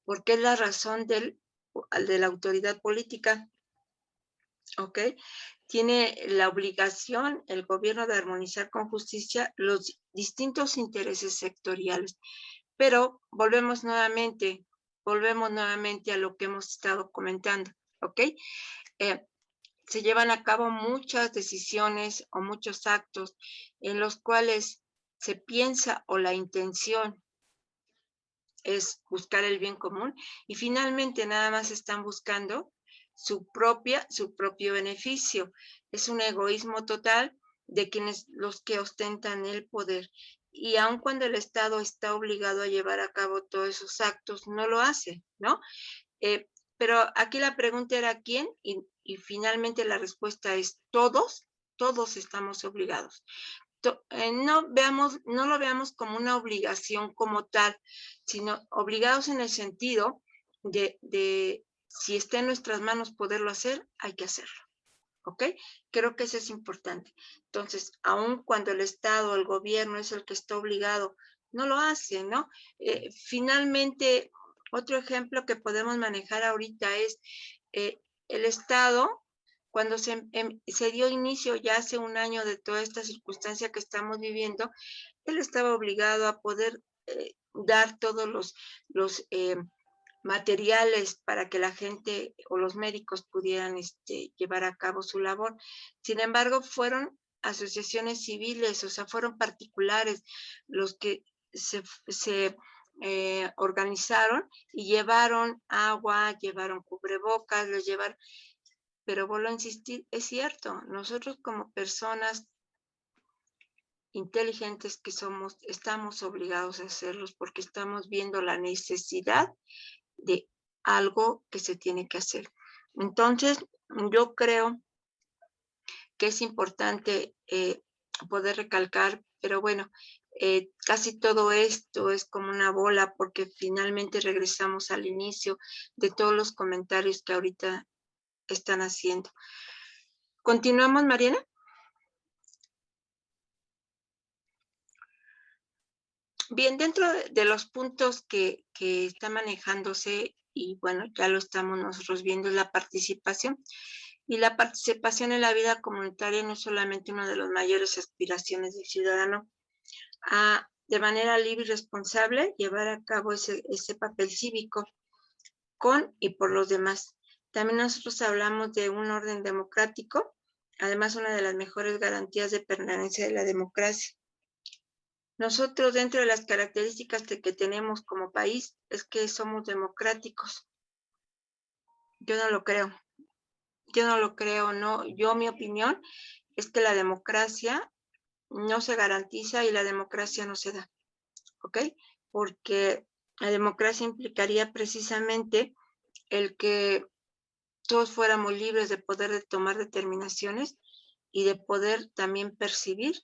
porque es la razón de la autoridad política. ¿Ok? Tiene la obligación el gobierno de armonizar con justicia los distintos intereses sectoriales. Pero volvemos nuevamente a lo que hemos estado comentando, ¿ok? Se llevan a cabo muchas decisiones o muchos actos en los cuales se piensa o la intención es buscar el bien común y finalmente nada más están buscando su propio beneficio. Es un egoísmo total de quienes los que ostentan el poder. Y aun cuando el Estado está obligado a llevar a cabo todos esos actos, no lo hace, ¿no? Pero aquí la pregunta era ¿quién? Y finalmente la respuesta es todos estamos obligados. No lo veamos como una obligación como tal, sino obligados en el sentido de si está en nuestras manos poderlo hacer, hay que hacerlo. ¿Ok? Creo que eso es importante. Entonces, aun cuando el Estado, el gobierno es el que está obligado, no lo hace, ¿no? Finalmente, otro ejemplo que podemos manejar ahorita es el Estado, cuando se dio inicio ya hace un año de toda esta circunstancia que estamos viviendo, él estaba obligado a poder dar todos los materiales para que la gente o los médicos pudieran llevar a cabo su labor. Sin embargo, fueron asociaciones civiles, o sea, fueron particulares los que se organizaron y llevaron agua, llevaron cubrebocas, les llevaron, pero vuelvo a insistir, es cierto, nosotros como personas inteligentes que somos, estamos obligados a hacerlos porque estamos viendo la necesidad de algo que se tiene que hacer. Entonces, yo creo que es importante poder recalcar, pero bueno, casi todo esto es como una bola porque finalmente regresamos al inicio de todos los comentarios que ahorita están haciendo. ¿Continuamos, Mariana? Bien, dentro de los puntos que están manejándose, y bueno, ya lo estamos nosotros viendo, es la participación. Y la participación en la vida comunitaria no es solamente una de las mayores aspiraciones del ciudadano a, de manera libre y responsable, llevar a cabo ese papel cívico con y por los demás. También nosotros hablamos de un orden democrático, además una de las mejores garantías de permanencia de la democracia. Nosotros, dentro de las características que tenemos como país, es que somos democráticos. Yo no lo creo. Yo no lo creo, no. Yo, mi opinión es que la democracia no se garantiza y la democracia no se da. ¿Ok? Porque la democracia implicaría precisamente el que todos fuéramos libres de poder tomar determinaciones y de poder también percibir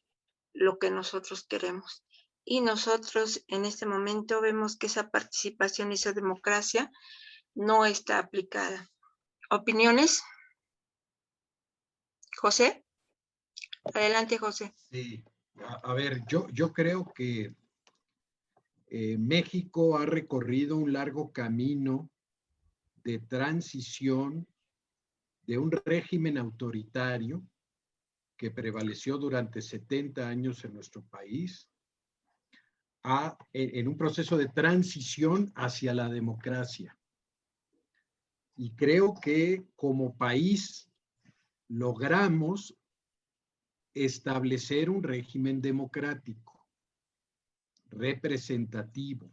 lo que nosotros queremos. Y nosotros en este momento vemos que esa participación y esa democracia no está aplicada. ¿Opiniones? José. Adelante, José. Sí, a ver, yo creo que México ha recorrido un largo camino de transición de un régimen autoritario que prevaleció durante 70 años en nuestro país en un proceso de transición hacia la democracia. Y creo que como país logramos establecer un régimen democrático, representativo.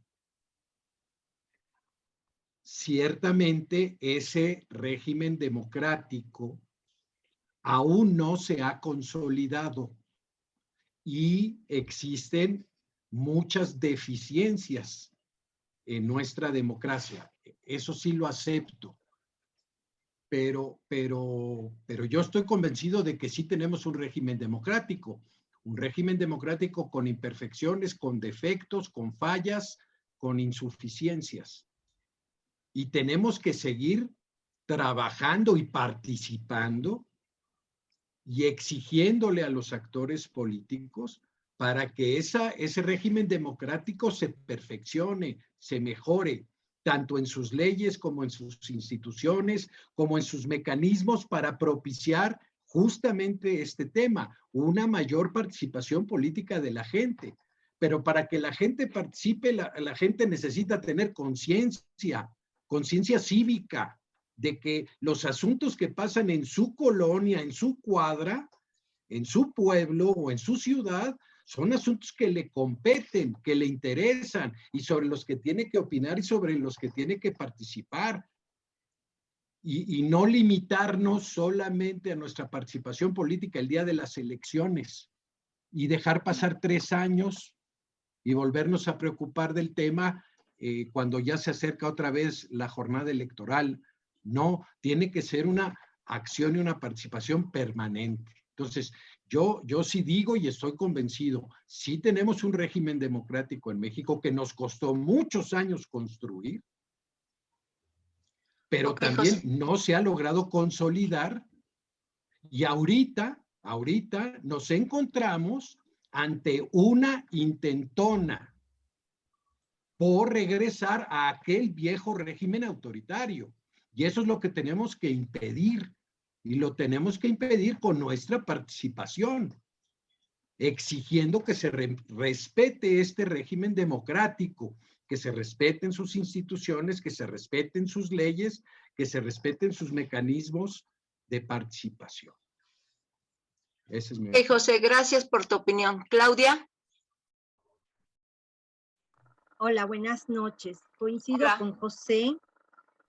Ciertamente ese régimen democrático aún no se ha consolidado y existen muchas deficiencias en nuestra democracia. Eso sí lo acepto. Pero yo estoy convencido de que sí tenemos un régimen democrático con imperfecciones, con defectos, con fallas, con insuficiencias. Y tenemos que seguir trabajando y participando y exigiéndole a los actores políticos para que ese régimen democrático se perfeccione, se mejore, tanto en sus leyes como en sus instituciones, como en sus mecanismos para propiciar justamente este tema, una mayor participación política de la gente. Pero para que la gente participe, la gente necesita tener conciencia cívica, de que los asuntos que pasan en su colonia, en su cuadra, en su pueblo o en su ciudad, son asuntos que le competen, que le interesan y sobre los que tiene que opinar y sobre los que tiene que participar. Y no limitarnos solamente a nuestra participación política el día de las elecciones y dejar pasar 3 años y volvernos a preocupar del tema cuando ya se acerca otra vez la jornada electoral. No, tiene que ser una acción y una participación permanente. Entonces, yo sí digo y estoy convencido, sí tenemos un régimen democrático en México que nos costó muchos años construir, pero también José, no se ha logrado consolidar y ahorita nos encontramos ante una intentona por regresar a aquel viejo régimen autoritario. Y eso es lo que tenemos que impedir. Y lo tenemos que impedir con nuestra participación, exigiendo que se respete este régimen democrático, que se respeten sus instituciones, que se respeten sus leyes, que se respeten sus mecanismos de participación. Ese es mi opinión. José, gracias por tu opinión. Claudia. Hola, buenas noches. Coincido con José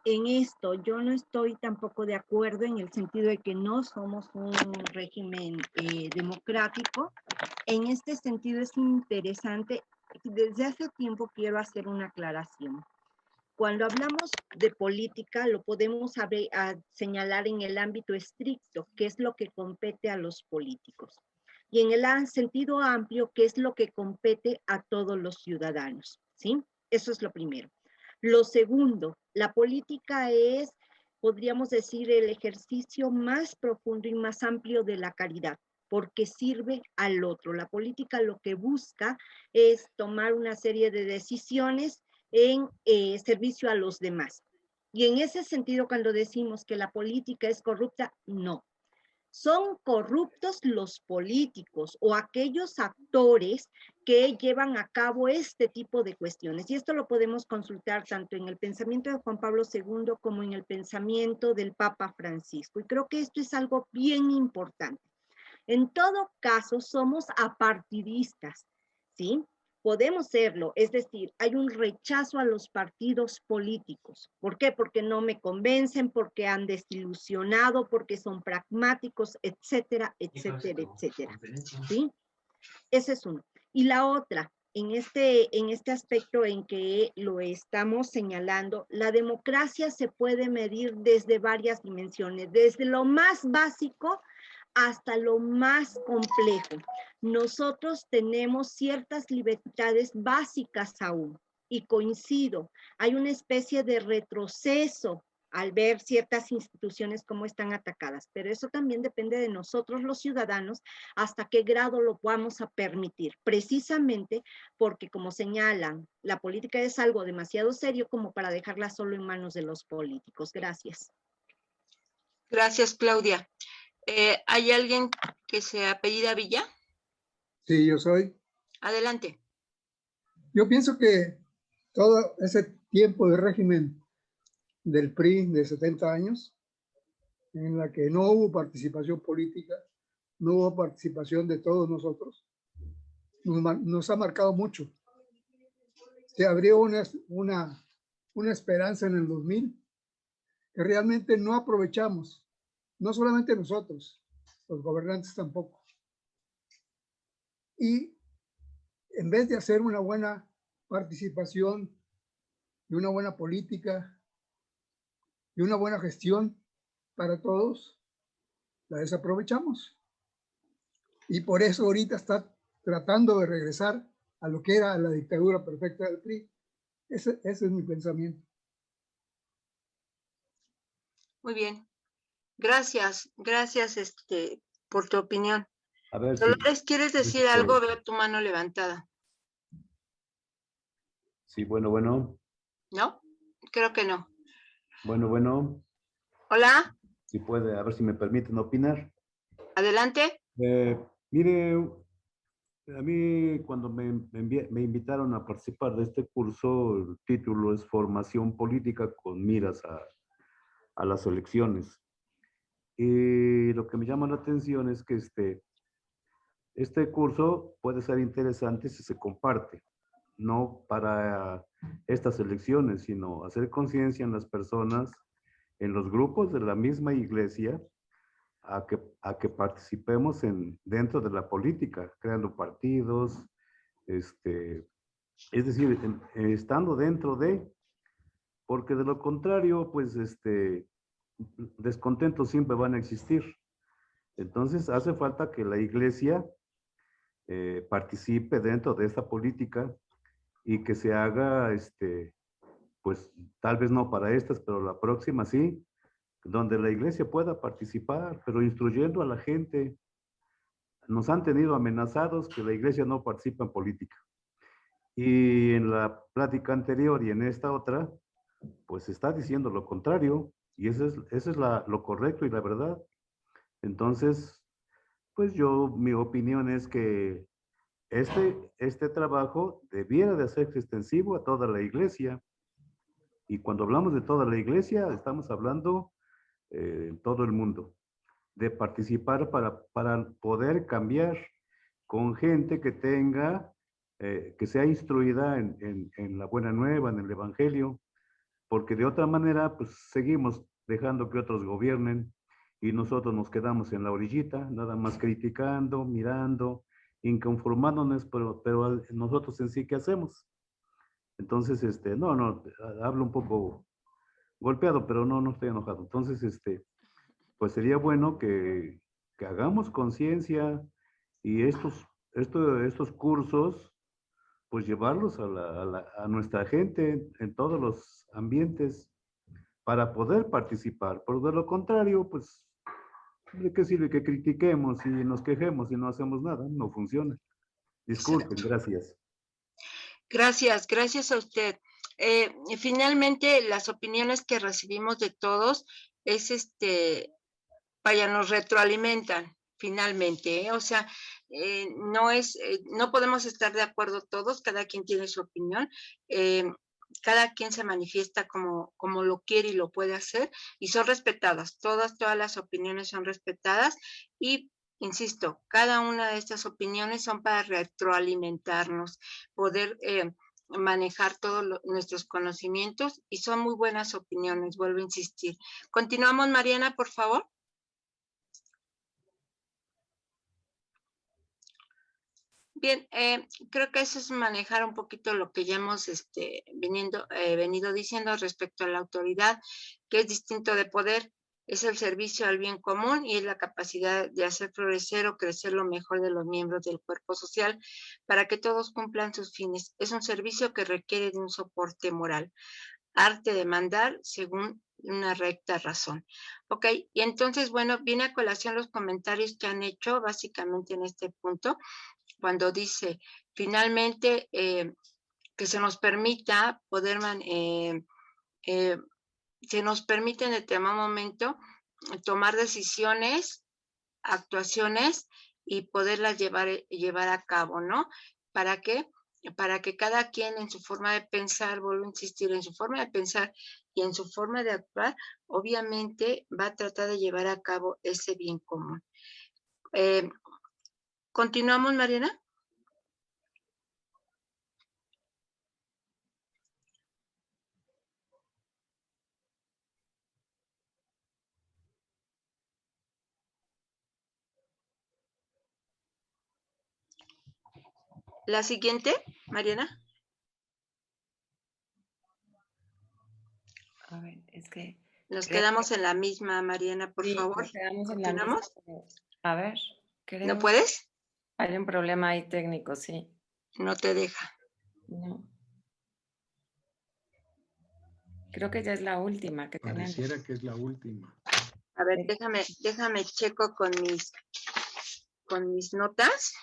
en esto yo no estoy tampoco de acuerdo en el sentido de que no somos un régimen democrático. En este sentido es interesante, desde hace tiempo quiero hacer una aclaración. Cuando hablamos de política, lo podemos señalar en el ámbito estricto, que es lo que compete a los políticos, y en el sentido amplio, que es lo que compete a todos los ciudadanos, ¿sí? Eso es lo primero. Lo segundo, la política es, podríamos decir, el ejercicio más profundo y más amplio de la caridad, porque sirve al otro. La política lo que busca es tomar una serie de decisiones en servicio a los demás. Y en ese sentido, cuando decimos que la política es corrupta, no. Son corruptos los políticos o aquellos actores que llevan a cabo este tipo de cuestiones. Y esto lo podemos consultar tanto en el pensamiento de Juan Pablo II como en el pensamiento del Papa Francisco. Y creo que esto es algo bien importante. En todo caso, somos apartidistas, ¿sí? Podemos serlo, es decir, hay un rechazo a los partidos políticos. ¿Por qué? Porque no me convencen, porque han desilusionado, porque son pragmáticos, etcétera, etcétera, etcétera. ¿Sí? Ese es uno. Y la otra, en este aspecto en que lo estamos señalando, la democracia se puede medir desde varias dimensiones, desde lo más básico hasta lo más complejo. Nosotros tenemos ciertas libertades básicas aún, y coincido, hay una especie de retroceso al ver ciertas instituciones como están atacadas, pero eso también depende de nosotros los ciudadanos hasta qué grado lo vamos a permitir, precisamente porque, como señalan, la política es algo demasiado serio como para dejarla solo en manos de los políticos. Gracias. Gracias, Claudia. ¿Hay alguien que se apellida Villa? Sí, yo soy. Adelante. Yo pienso que todo ese tiempo de régimen del PRI de 70 años, en la que no hubo participación política, no hubo participación de todos nosotros, nos ha marcado mucho. Se abrió una esperanza en el 2000 que realmente no aprovechamos, no solamente nosotros, los gobernantes tampoco. Y en vez de hacer una buena participación y una buena política y una buena gestión para todos, la desaprovechamos. Y por eso ahorita está tratando de regresar a lo que era la dictadura perfecta del PRI. Ese es mi pensamiento. Muy bien. Gracias por tu opinión. A ver, Dolores, ¿quieres decir algo? Veo tu mano levantada. Sí, bueno. ¿No? Creo que no. Bueno. Hola. Si puede, a ver si me permiten opinar. Adelante. Mire, a mí cuando me invitaron a participar de este curso, el título es Formación Política con miras a las elecciones. Y lo que me llama la atención es que este curso puede ser interesante si se comparte, no para estas elecciones, sino hacer conciencia en las personas, en los grupos de la misma iglesia, a que participemos dentro de la política, creando partidos, es decir, estando dentro de, porque de lo contrario, pues, descontentos siempre van a existir. Entonces, hace falta que la iglesia participe dentro de esta política y que se haga, pues, tal vez no para estas, pero la próxima sí, donde la iglesia pueda participar, pero instruyendo a la gente. Nos han tenido amenazados que la iglesia no participa en política. Y en la plática anterior y en esta otra, pues está diciendo lo contrario, y eso es lo correcto y la verdad. Entonces, pues mi opinión es que este trabajo debiera de hacerse extensivo a toda la iglesia. Y cuando hablamos de toda la iglesia, estamos hablando en todo el mundo, de participar para poder cambiar con gente que tenga, que sea instruida en la buena nueva, en el evangelio, porque de otra manera, pues seguimos dejando que otros gobiernen y nosotros nos quedamos en la orillita, nada más criticando, mirando, inconformándonos, pero nosotros en sí, ¿qué hacemos? Entonces, hablo un poco golpeado, pero no estoy enojado. Entonces, pues sería bueno que hagamos conciencia y estos cursos, pues llevarlos a nuestra gente en todos los ambientes para poder participar. Por de lo contrario, pues, ¿de qué sirve que critiquemos y nos quejemos y no hacemos nada? No funciona. Disculpen, gracias. Gracias a usted. Finalmente, las opiniones que recibimos de todos nos retroalimentan finalmente, ¿eh? O sea, no podemos estar de acuerdo todos, cada quien tiene su opinión, cada quien se manifiesta como lo quiere y lo puede hacer, y son respetadas, todas las opiniones son respetadas, y insisto, cada una de estas opiniones son para retroalimentarnos, poder manejar todos nuestros conocimientos, y son muy buenas opiniones, vuelvo a insistir. Continuamos, Mariana, por favor. Bien, creo que eso es manejar un poquito lo que ya hemos venido diciendo respecto a la autoridad, que es distinto de poder, es el servicio al bien común y es la capacidad de hacer florecer o crecer lo mejor de los miembros del cuerpo social para que todos cumplan sus fines. Es un servicio que requiere de un soporte moral, arte de mandar según una recta razón. Ok, y entonces, bueno, viene a colación los comentarios que han hecho básicamente en este punto, cuando dice, finalmente, que se nos permita poder, se nos permite en determinado momento tomar decisiones, actuaciones y poderlas llevar a cabo, ¿no? ¿Para qué? Para que cada quien en su forma de pensar, vuelvo a insistir, en su forma de pensar y en su forma de actuar, obviamente va a tratar de llevar a cabo ese bien común. ¿Continuamos, Mariana? La siguiente, Mariana. A ver, es que... Nos quedamos en la misma, Mariana, por favor. Nos quedamos en ¿Continuamos? la misma. A ver. ¿No puedes? Hay un problema ahí técnico, sí. No te deja. No. Creo que ya es la última que tenemos. Pareciera que es la última. A ver, déjame checo con mis notas.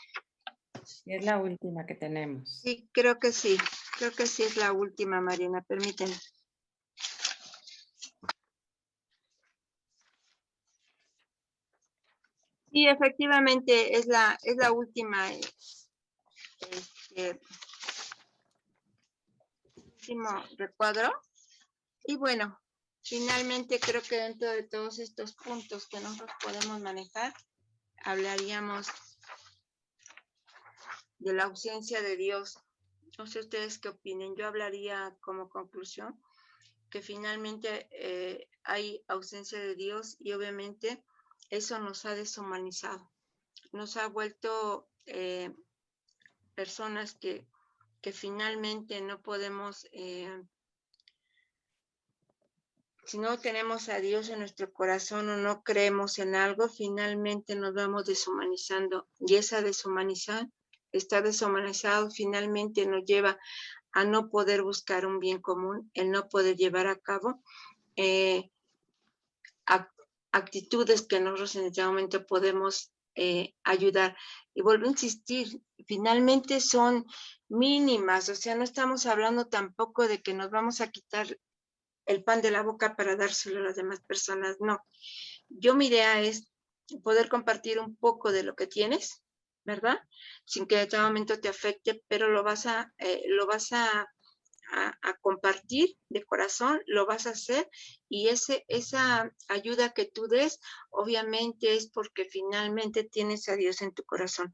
Es la última que tenemos. Sí, creo que sí. Creo que sí es la última, Mariana. Permíteme. Sí, efectivamente es la última. Último recuadro. Y bueno, finalmente creo que dentro de todos estos puntos que nosotros podemos manejar, hablaríamos de la ausencia de Dios. No sé ustedes qué opinen. Yo hablaría como conclusión que finalmente hay ausencia de Dios y obviamente eso nos ha deshumanizado. Nos ha vuelto personas que finalmente no podemos, si no tenemos a Dios en nuestro corazón o no creemos en algo, finalmente nos vamos deshumanizando. Y esa deshumanizar, estar deshumanizado finalmente nos lleva a no poder buscar un bien común, el no poder llevar a cabo actitudes que nosotros en este momento podemos ayudar. Y vuelvo a insistir, finalmente son mínimas, o sea, no estamos hablando tampoco de que nos vamos a quitar el pan de la boca para dárselo a las demás personas, no. Yo mi idea es poder compartir un poco de lo que tienes, ¿verdad? Sin que en este momento te afecte, pero lo vas a compartir de corazón, lo vas a hacer y esa ayuda que tú des, obviamente es porque finalmente tienes a Dios en tu corazón.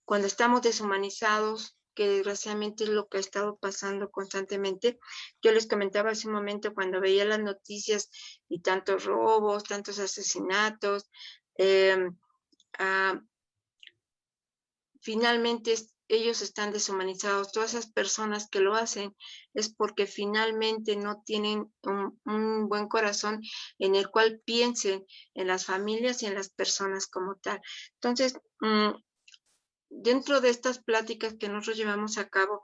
Cuando estamos deshumanizados, que desgraciadamente es lo que ha estado pasando constantemente. Yo les comentaba hace un momento cuando veía las noticias y tantos robos, tantos asesinatos, finalmente ellos están deshumanizados. Todas esas personas que lo hacen es porque finalmente no tienen un buen corazón en el cual piensen en las familias y en las personas como tal. Entonces, dentro de estas pláticas que nosotros llevamos a cabo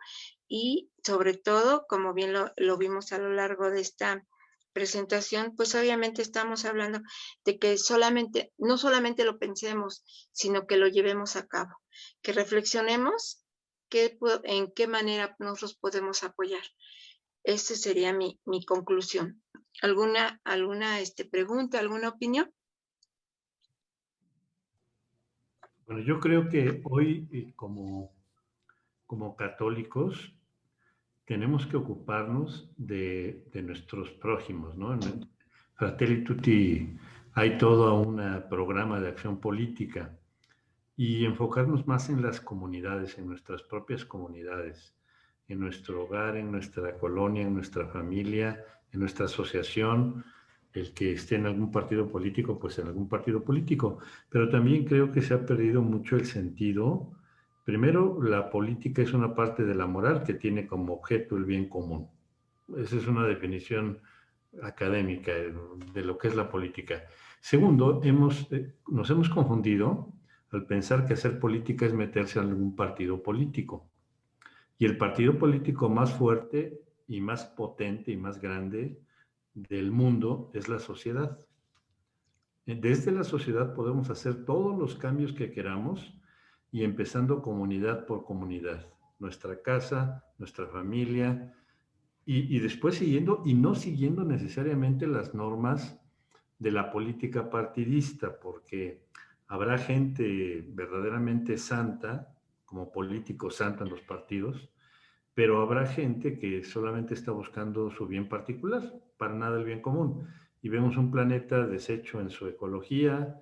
y sobre todo, como bien lo vimos a lo largo de esta presentación, pues obviamente estamos hablando de que no solamente lo pensemos, sino que lo llevemos a cabo, que reflexionemos en qué manera nosotros podemos apoyar. Esa sería mi conclusión. ¿Alguna pregunta, alguna opinión? Bueno, yo creo que hoy como católicos tenemos que ocuparnos de nuestros prójimos, ¿no? En Fratelli Tutti hay todo un programa de acción política y enfocarnos más en las comunidades, en nuestras propias comunidades, en nuestro hogar, en nuestra colonia, en nuestra familia, en nuestra asociación. El que esté en algún partido político, pues en algún partido político. Pero también creo que se ha perdido mucho el sentido. Primero, la política es una parte de la moral que tiene como objeto el bien común. Esa es una definición académica de lo que es la política. Segundo, nos hemos confundido al pensar que hacer política es meterse en algún partido político. Y el partido político más fuerte y más potente y más grande del mundo es la sociedad. Desde la sociedad podemos hacer todos los cambios que queramos y empezando comunidad por comunidad. Nuestra casa, nuestra familia y después siguiendo y no siguiendo necesariamente las normas de la política partidista, porque habrá gente verdaderamente santa, como político santo en los partidos, pero habrá gente que solamente está buscando su bien particular, para nada el bien común. Y vemos un planeta deshecho en su ecología,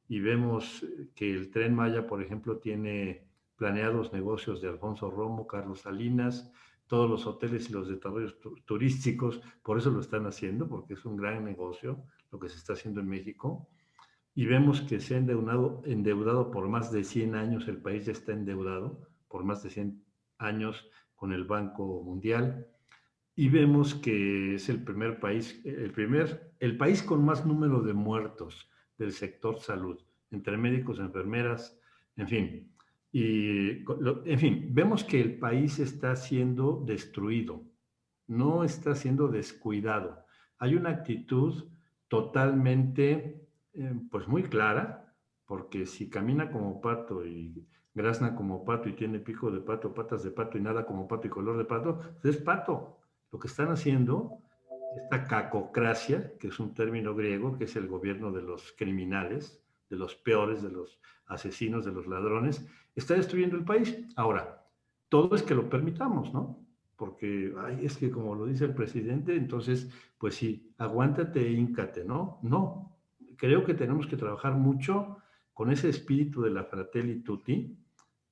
y vemos que el Tren Maya, por ejemplo, tiene planeados negocios de Alfonso Romo, Carlos Salinas, todos los hoteles y los desarrollos turísticos, por eso lo están haciendo, porque es un gran negocio lo que se está haciendo en México. Y vemos que se ha endeudado por más de 100 años, el país ya está endeudado por más de 100 años con el Banco Mundial, y vemos que es el primer país, el país con más número de muertos del sector salud, entre médicos, enfermeras, en fin. Vemos que el país está siendo destruido, no está siendo descuidado. Hay una actitud totalmente, pues muy clara, porque si camina como pato y grazna como pato y tiene pico de pato, patas de pato y nada como pato y color de pato, pues es pato. Lo que están haciendo, esta cacocracia, que es un término griego, que es el gobierno de los criminales, de los peores, de los asesinos, de los ladrones, está destruyendo el país. Ahora, todo es que lo permitamos, ¿no? Porque, ay, es que como lo dice el presidente, entonces, pues sí, aguántate e híncate, ¿no? No, creo que tenemos que trabajar mucho con ese espíritu de la Fratelli Tutti.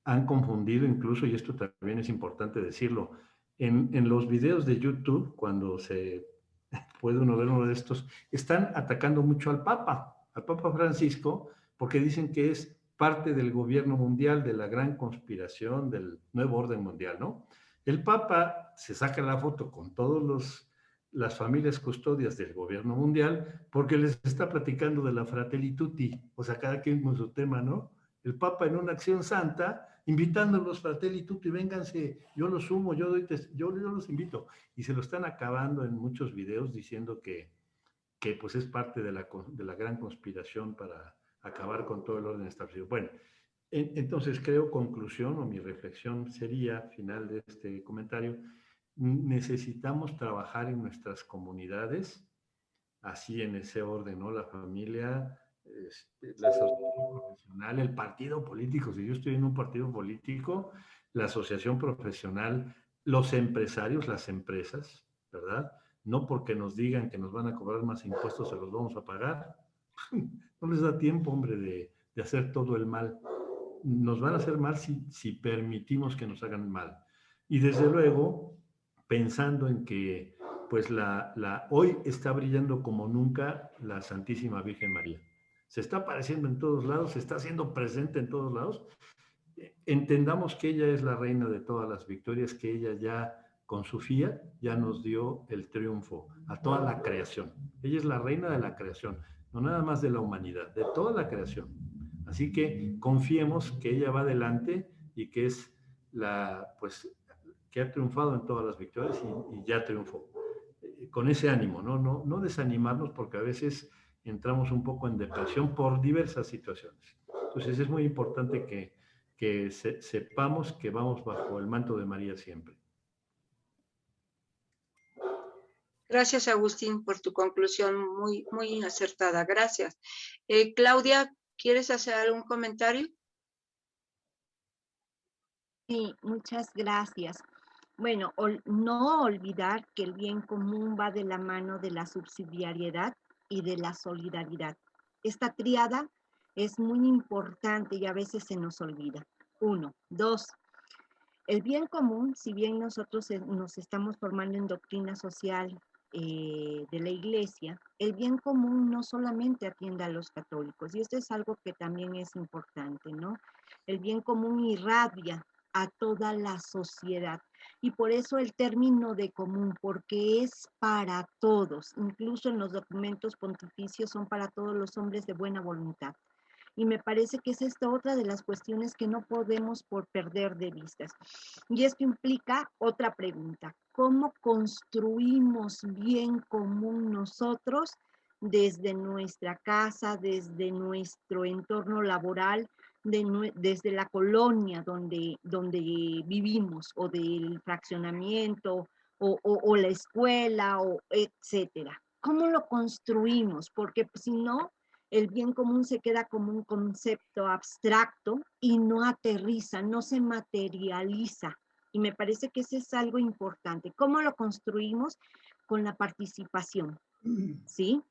Han confundido incluso, y esto también es importante decirlo, en los videos de YouTube, cuando se puede uno ver uno de estos, están atacando mucho al Papa Francisco, porque dicen que es parte del gobierno mundial, de la gran conspiración, del nuevo orden mundial, ¿no? El Papa se saca la foto con todas las familias custodias del gobierno mundial porque les está platicando de la Fratelli Tutti, o sea, cada quien con su tema, ¿no? El Papa en una acción santa, invitando a los Fratelli Tutti, vénganse, yo los sumo, yo los invito. Y se lo están acabando en muchos videos diciendo que pues es parte de la gran conspiración para acabar con todo el orden establecido. Bueno, entonces creo, conclusión o mi reflexión sería, final de este comentario, necesitamos trabajar en nuestras comunidades, así en ese orden, ¿no? La familia, la asociación profesional, el partido político. Si yo estoy en un partido político, la asociación profesional, los empresarios, las empresas, ¿verdad? No porque nos digan que nos van a cobrar más impuestos se los vamos a pagar. No les da tiempo, hombre, de hacer todo el mal. Nos van a hacer mal si permitimos que nos hagan mal. Y desde luego, pensando en que pues hoy está brillando como nunca la Santísima Virgen María. Se está apareciendo en todos lados, se está haciendo presente en todos lados. Entendamos que ella es la reina de todas las victorias, que ella ya con su fiat ya nos dio el triunfo a toda la creación. Ella es la reina de la creación, no nada más de la humanidad, de toda la creación. Así que confiemos que ella va adelante y que es que ha triunfado en todas las victorias y ya triunfó. Con ese ánimo, no desanimarnos, porque a veces entramos un poco en depresión por diversas situaciones. Entonces es muy importante que sepamos que vamos bajo el manto de María siempre. Gracias, Agustín, por tu conclusión muy, muy acertada. Gracias. Claudia, ¿quieres hacer algún comentario? Sí, muchas gracias. Bueno, no olvidar que el bien común va de la mano de la subsidiariedad y de la solidaridad. Esta tríada es muy importante y a veces se nos olvida. 1. 2. El bien común, si bien nosotros nos estamos formando en doctrina social de la Iglesia, el bien común no solamente atiende a los católicos, y esto es algo que también es importante, ¿no? El bien común irradia a toda la sociedad, y por eso el término de común, porque es para todos, incluso en los documentos pontificios son para todos los hombres de buena voluntad. Y me parece que es esta otra de las cuestiones que no podemos perder de vista. Y esto implica otra pregunta: ¿cómo construimos bien común nosotros desde nuestra casa, desde nuestro entorno laboral, desde la colonia donde vivimos, o del fraccionamiento, o la escuela, o etcétera? ¿Cómo lo construimos? Porque si no, el bien común se queda como un concepto abstracto y no aterriza, no se materializa. Y me parece que eso es algo importante. ¿Cómo lo construimos? Con la participación, ¿sí?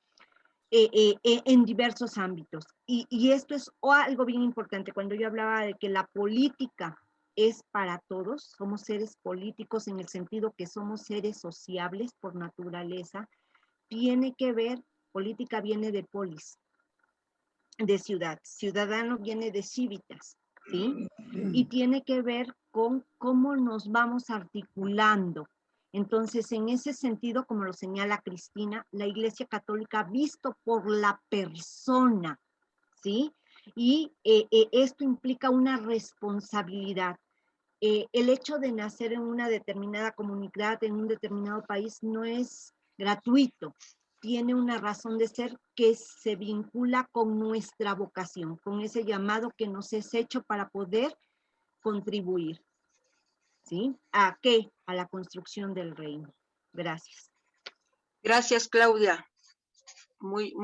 En diversos ámbitos. Y esto es algo bien importante. Cuando yo hablaba de que la política es para todos, somos seres políticos en el sentido que somos seres sociables por naturaleza, tiene que ver, política viene de polis, de ciudad, ciudadano viene de civitas, ¿sí? Y tiene que ver con cómo nos vamos articulando. Entonces, en ese sentido, como lo señala Cristina, la Iglesia Católica ha visto por la persona, ¿sí? Y esto implica una responsabilidad. El hecho de nacer en una determinada comunidad, en un determinado país, no es gratuito. Tiene una razón de ser que se vincula con nuestra vocación, con ese llamado que nos es hecho para poder contribuir. ¿Sí? ¿A qué? A la construcción del reino. Gracias. Gracias, Claudia. Muy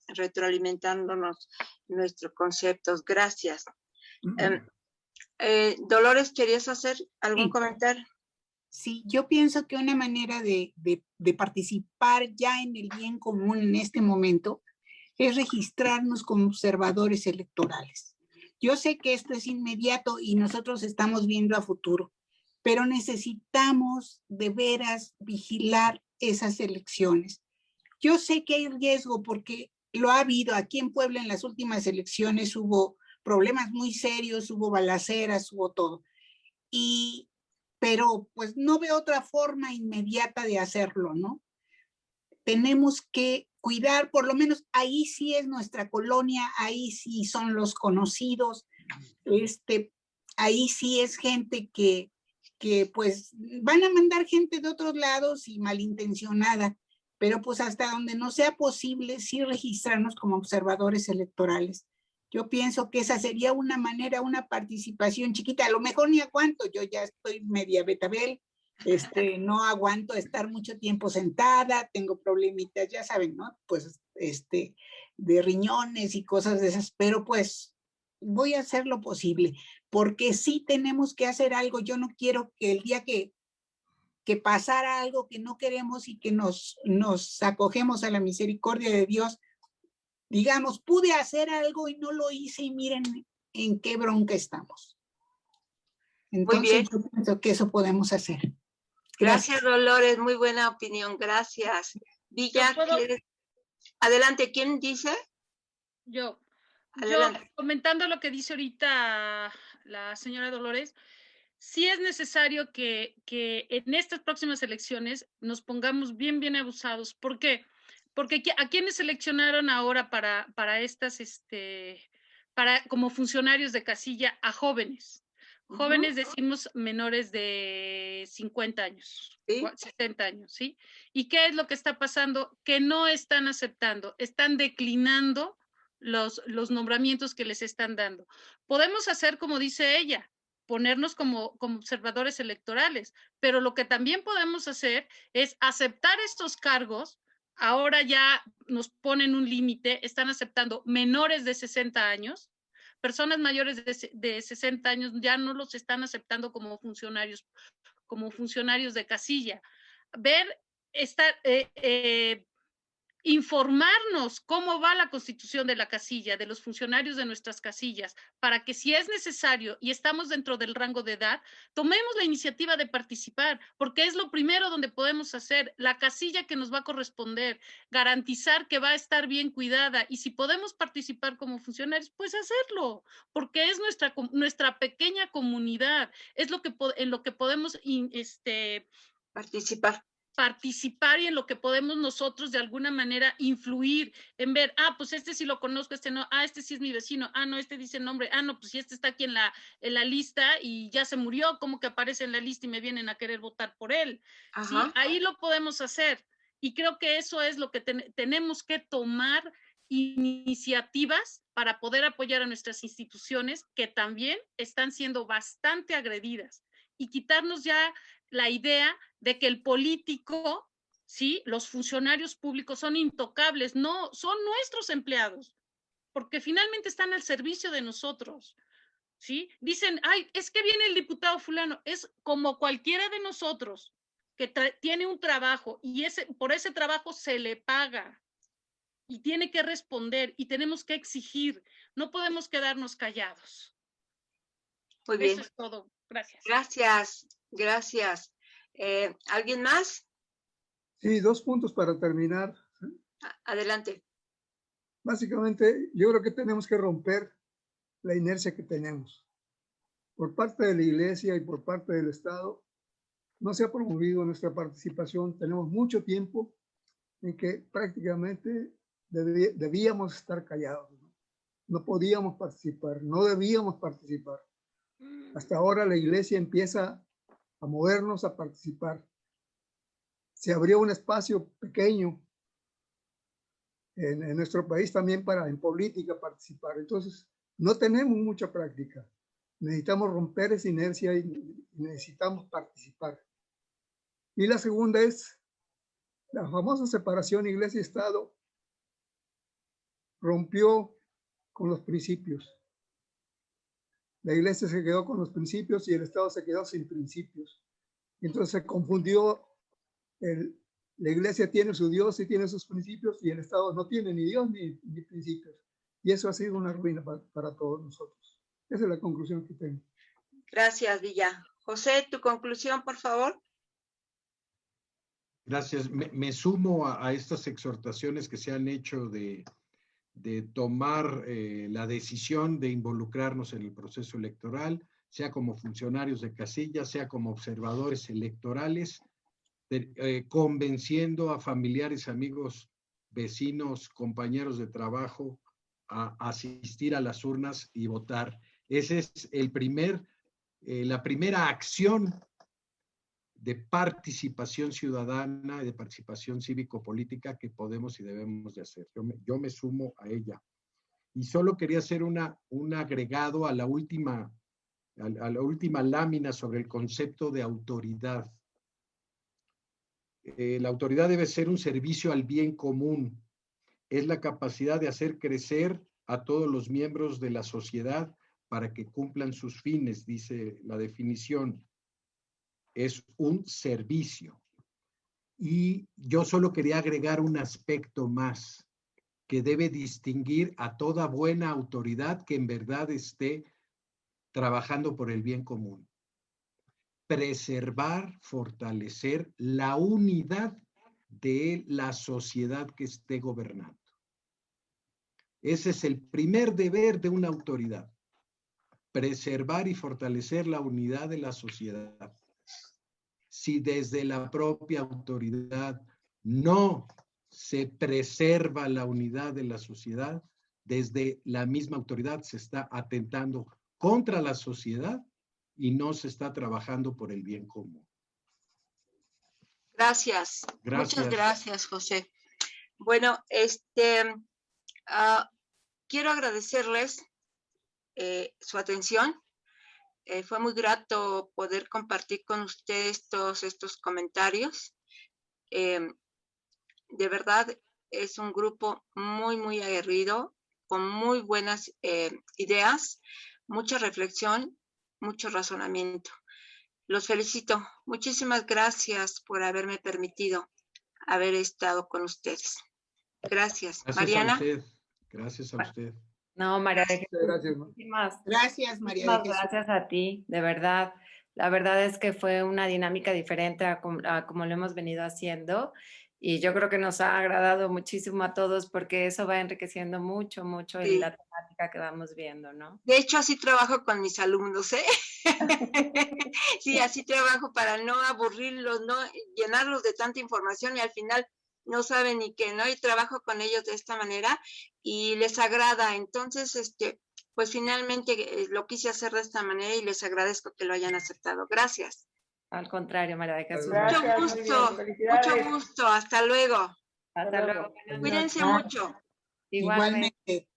retroalimentándonos nuestros conceptos. Gracias. Dolores, ¿querías hacer algún comentario? Sí, yo pienso que una manera de participar ya en el bien común en este momento es registrarnos como observadores electorales. Yo sé que esto es inmediato y nosotros estamos viendo a futuro, pero necesitamos de veras vigilar esas elecciones. Yo sé que hay riesgo porque lo ha habido. Aquí en Puebla en las últimas elecciones hubo problemas muy serios, hubo balaceras, hubo todo. Pero pues no veo otra forma inmediata de hacerlo, ¿no? Tenemos que cuidar, por lo menos ahí sí es nuestra colonia, ahí sí son los conocidos, ahí sí es gente que pues van a mandar gente de otros lados y malintencionada, pero pues hasta donde no sea posible sí registrarnos como observadores electorales. Yo pienso que esa sería una manera, una participación chiquita. A lo mejor ni aguanto, yo ya estoy media betabel, no aguanto estar mucho tiempo sentada, tengo problemitas, ya saben, ¿no? Pues, de riñones y cosas de esas, pero pues voy a hacer lo posible, porque sí tenemos que hacer algo. Yo no quiero que el día que pasara algo que no queremos y que nos acogemos a la misericordia de Dios, digamos, pude hacer algo y no lo hice y miren en qué bronca estamos. Entonces, bien. yo pienso que eso podemos hacer. Gracias, Dolores. Muy buena opinión. Gracias. Villa, ¿quieres? Adelante. ¿Quién dice? Yo Adelante. comentando lo que dice ahorita la señora Dolores, sí es necesario que en estas próximas elecciones nos pongamos bien abusados. ¿Por qué? Porque ¿a quiénes seleccionaron ahora para estas, para como funcionarios de casilla? A jóvenes. Jóvenes decimos menores de 50 años, ¿Sí? 60 años, ¿sí? ¿Y qué es lo que está pasando? Que no están aceptando, están declinando los nombramientos que les están dando. Podemos hacer como dice ella, ponernos como observadores electorales, pero lo que también podemos hacer es aceptar estos cargos. Ahora ya nos ponen un límite, están aceptando menores de 60 años, personas mayores de 60 años ya no los están aceptando como funcionarios de casilla. Ver, estar, informarnos cómo va la constitución de la casilla, de los funcionarios de nuestras casillas, para que si es necesario y estamos dentro del rango de edad, tomemos la iniciativa de participar, porque es lo primero donde podemos hacer, la casilla que nos va a corresponder, garantizar que va a estar bien cuidada, y si podemos participar como funcionarios, pues hacerlo, porque es nuestra pequeña comunidad, es en lo que podemos participar y en lo que podemos nosotros de alguna manera influir en ver, pues este sí lo conozco, este no, este sí es mi vecino, no, este dice el nombre, no, pues si este está aquí en la lista y ya se murió, ¿cómo que aparece en la lista y me vienen a querer votar por él? ¿Sí? Ahí lo podemos hacer y creo que eso es lo que tenemos que tomar iniciativas para poder apoyar a nuestras instituciones que también están siendo bastante agredidas y quitarnos ya la idea de que el político, ¿sí? Los funcionarios públicos son intocables, no, son nuestros empleados, porque finalmente están al servicio de nosotros, ¿sí? Dicen, es que viene el diputado fulano, es como cualquiera de nosotros que tiene un trabajo y por ese trabajo se le paga y tiene que responder y tenemos que exigir, no podemos quedarnos callados. Muy bien. Eso es todo. Gracias. Gracias. ¿Alguien más? Sí, 2 puntos para terminar. Adelante. Básicamente, yo creo que tenemos que romper la inercia que tenemos. Por parte de la Iglesia y por parte del Estado, no se ha promovido nuestra participación. Tenemos mucho tiempo en que prácticamente debíamos estar callados. No podíamos participar, no debíamos participar. Hasta ahora la Iglesia empieza a movernos a participar. Se abrió un espacio pequeño en nuestro país también para en política participar. Entonces, no tenemos mucha práctica. Necesitamos romper esa inercia y necesitamos participar. Y la segunda es la famosa separación Iglesia-Estado. Rompió con los principios. La Iglesia se quedó con los principios y el Estado se quedó sin principios. Entonces se confundió. La Iglesia tiene su Dios y tiene sus principios y el Estado no tiene ni Dios ni principios. Y eso ha sido una ruina para todos nosotros. Esa es la conclusión que tengo. Gracias, Villa. José, tu conclusión, por favor. Gracias. Me sumo a estas exhortaciones que se han hecho de tomar la decisión de involucrarnos en el proceso electoral, sea como funcionarios de casilla, sea como observadores electorales, convenciendo a familiares, amigos, vecinos, compañeros de trabajo a asistir a las urnas y votar. Esa es la primera acción de participación ciudadana, de participación cívico-política que podemos y debemos de hacer. Yo me sumo a ella. Y solo quería hacer un agregado a la última lámina sobre el concepto de autoridad. La autoridad debe ser un servicio al bien común. Es la capacidad de hacer crecer a todos los miembros de la sociedad para que cumplan sus fines, dice la definición. Es un servicio. Y yo solo quería agregar un aspecto más que debe distinguir a toda buena autoridad que en verdad esté trabajando por el bien común. preservar, fortalecer la unidad de la sociedad que esté gobernando. Ese es el primer deber de una autoridad, preservar y fortalecer la unidad de la sociedad. Si desde la propia autoridad no se preserva la unidad de la sociedad, desde la misma autoridad se está atentando contra la sociedad y no se está trabajando por el bien común. Gracias. Muchas gracias, José. Bueno, quiero agradecerles su atención. Fue muy grato poder compartir con ustedes todos estos comentarios. De verdad, es un grupo muy, muy aguerrido, con muy buenas ideas, mucha reflexión, mucho razonamiento. Los felicito. Muchísimas gracias por haberme permitido haber estado con ustedes. Gracias. Mariana. A usted. Gracias a usted. No, María de Jesús. Gracias, María de Jesús. Gracias a ti, de verdad. La verdad es que fue una dinámica diferente a como lo hemos venido haciendo. Y yo creo que nos ha agradado muchísimo a todos porque eso va enriqueciendo mucho, mucho Sí. en la temática que vamos viendo, ¿no? De hecho, así trabajo con mis alumnos, ¿eh? Sí, así trabajo para no aburrirlos, no llenarlos de tanta información y al final no saben ni qué, ¿no? Y trabajo con ellos de esta manera y les agrada. Entonces, pues finalmente lo quise hacer de esta manera y les agradezco que lo hayan aceptado. Gracias. Al contrario, María de Jesús. Gracias, Mucho muy gusto, bien, felicidades. mucho gusto. Hasta luego. Hasta luego. Buenas Cuídense noches. mucho. Igualmente. Igualmente.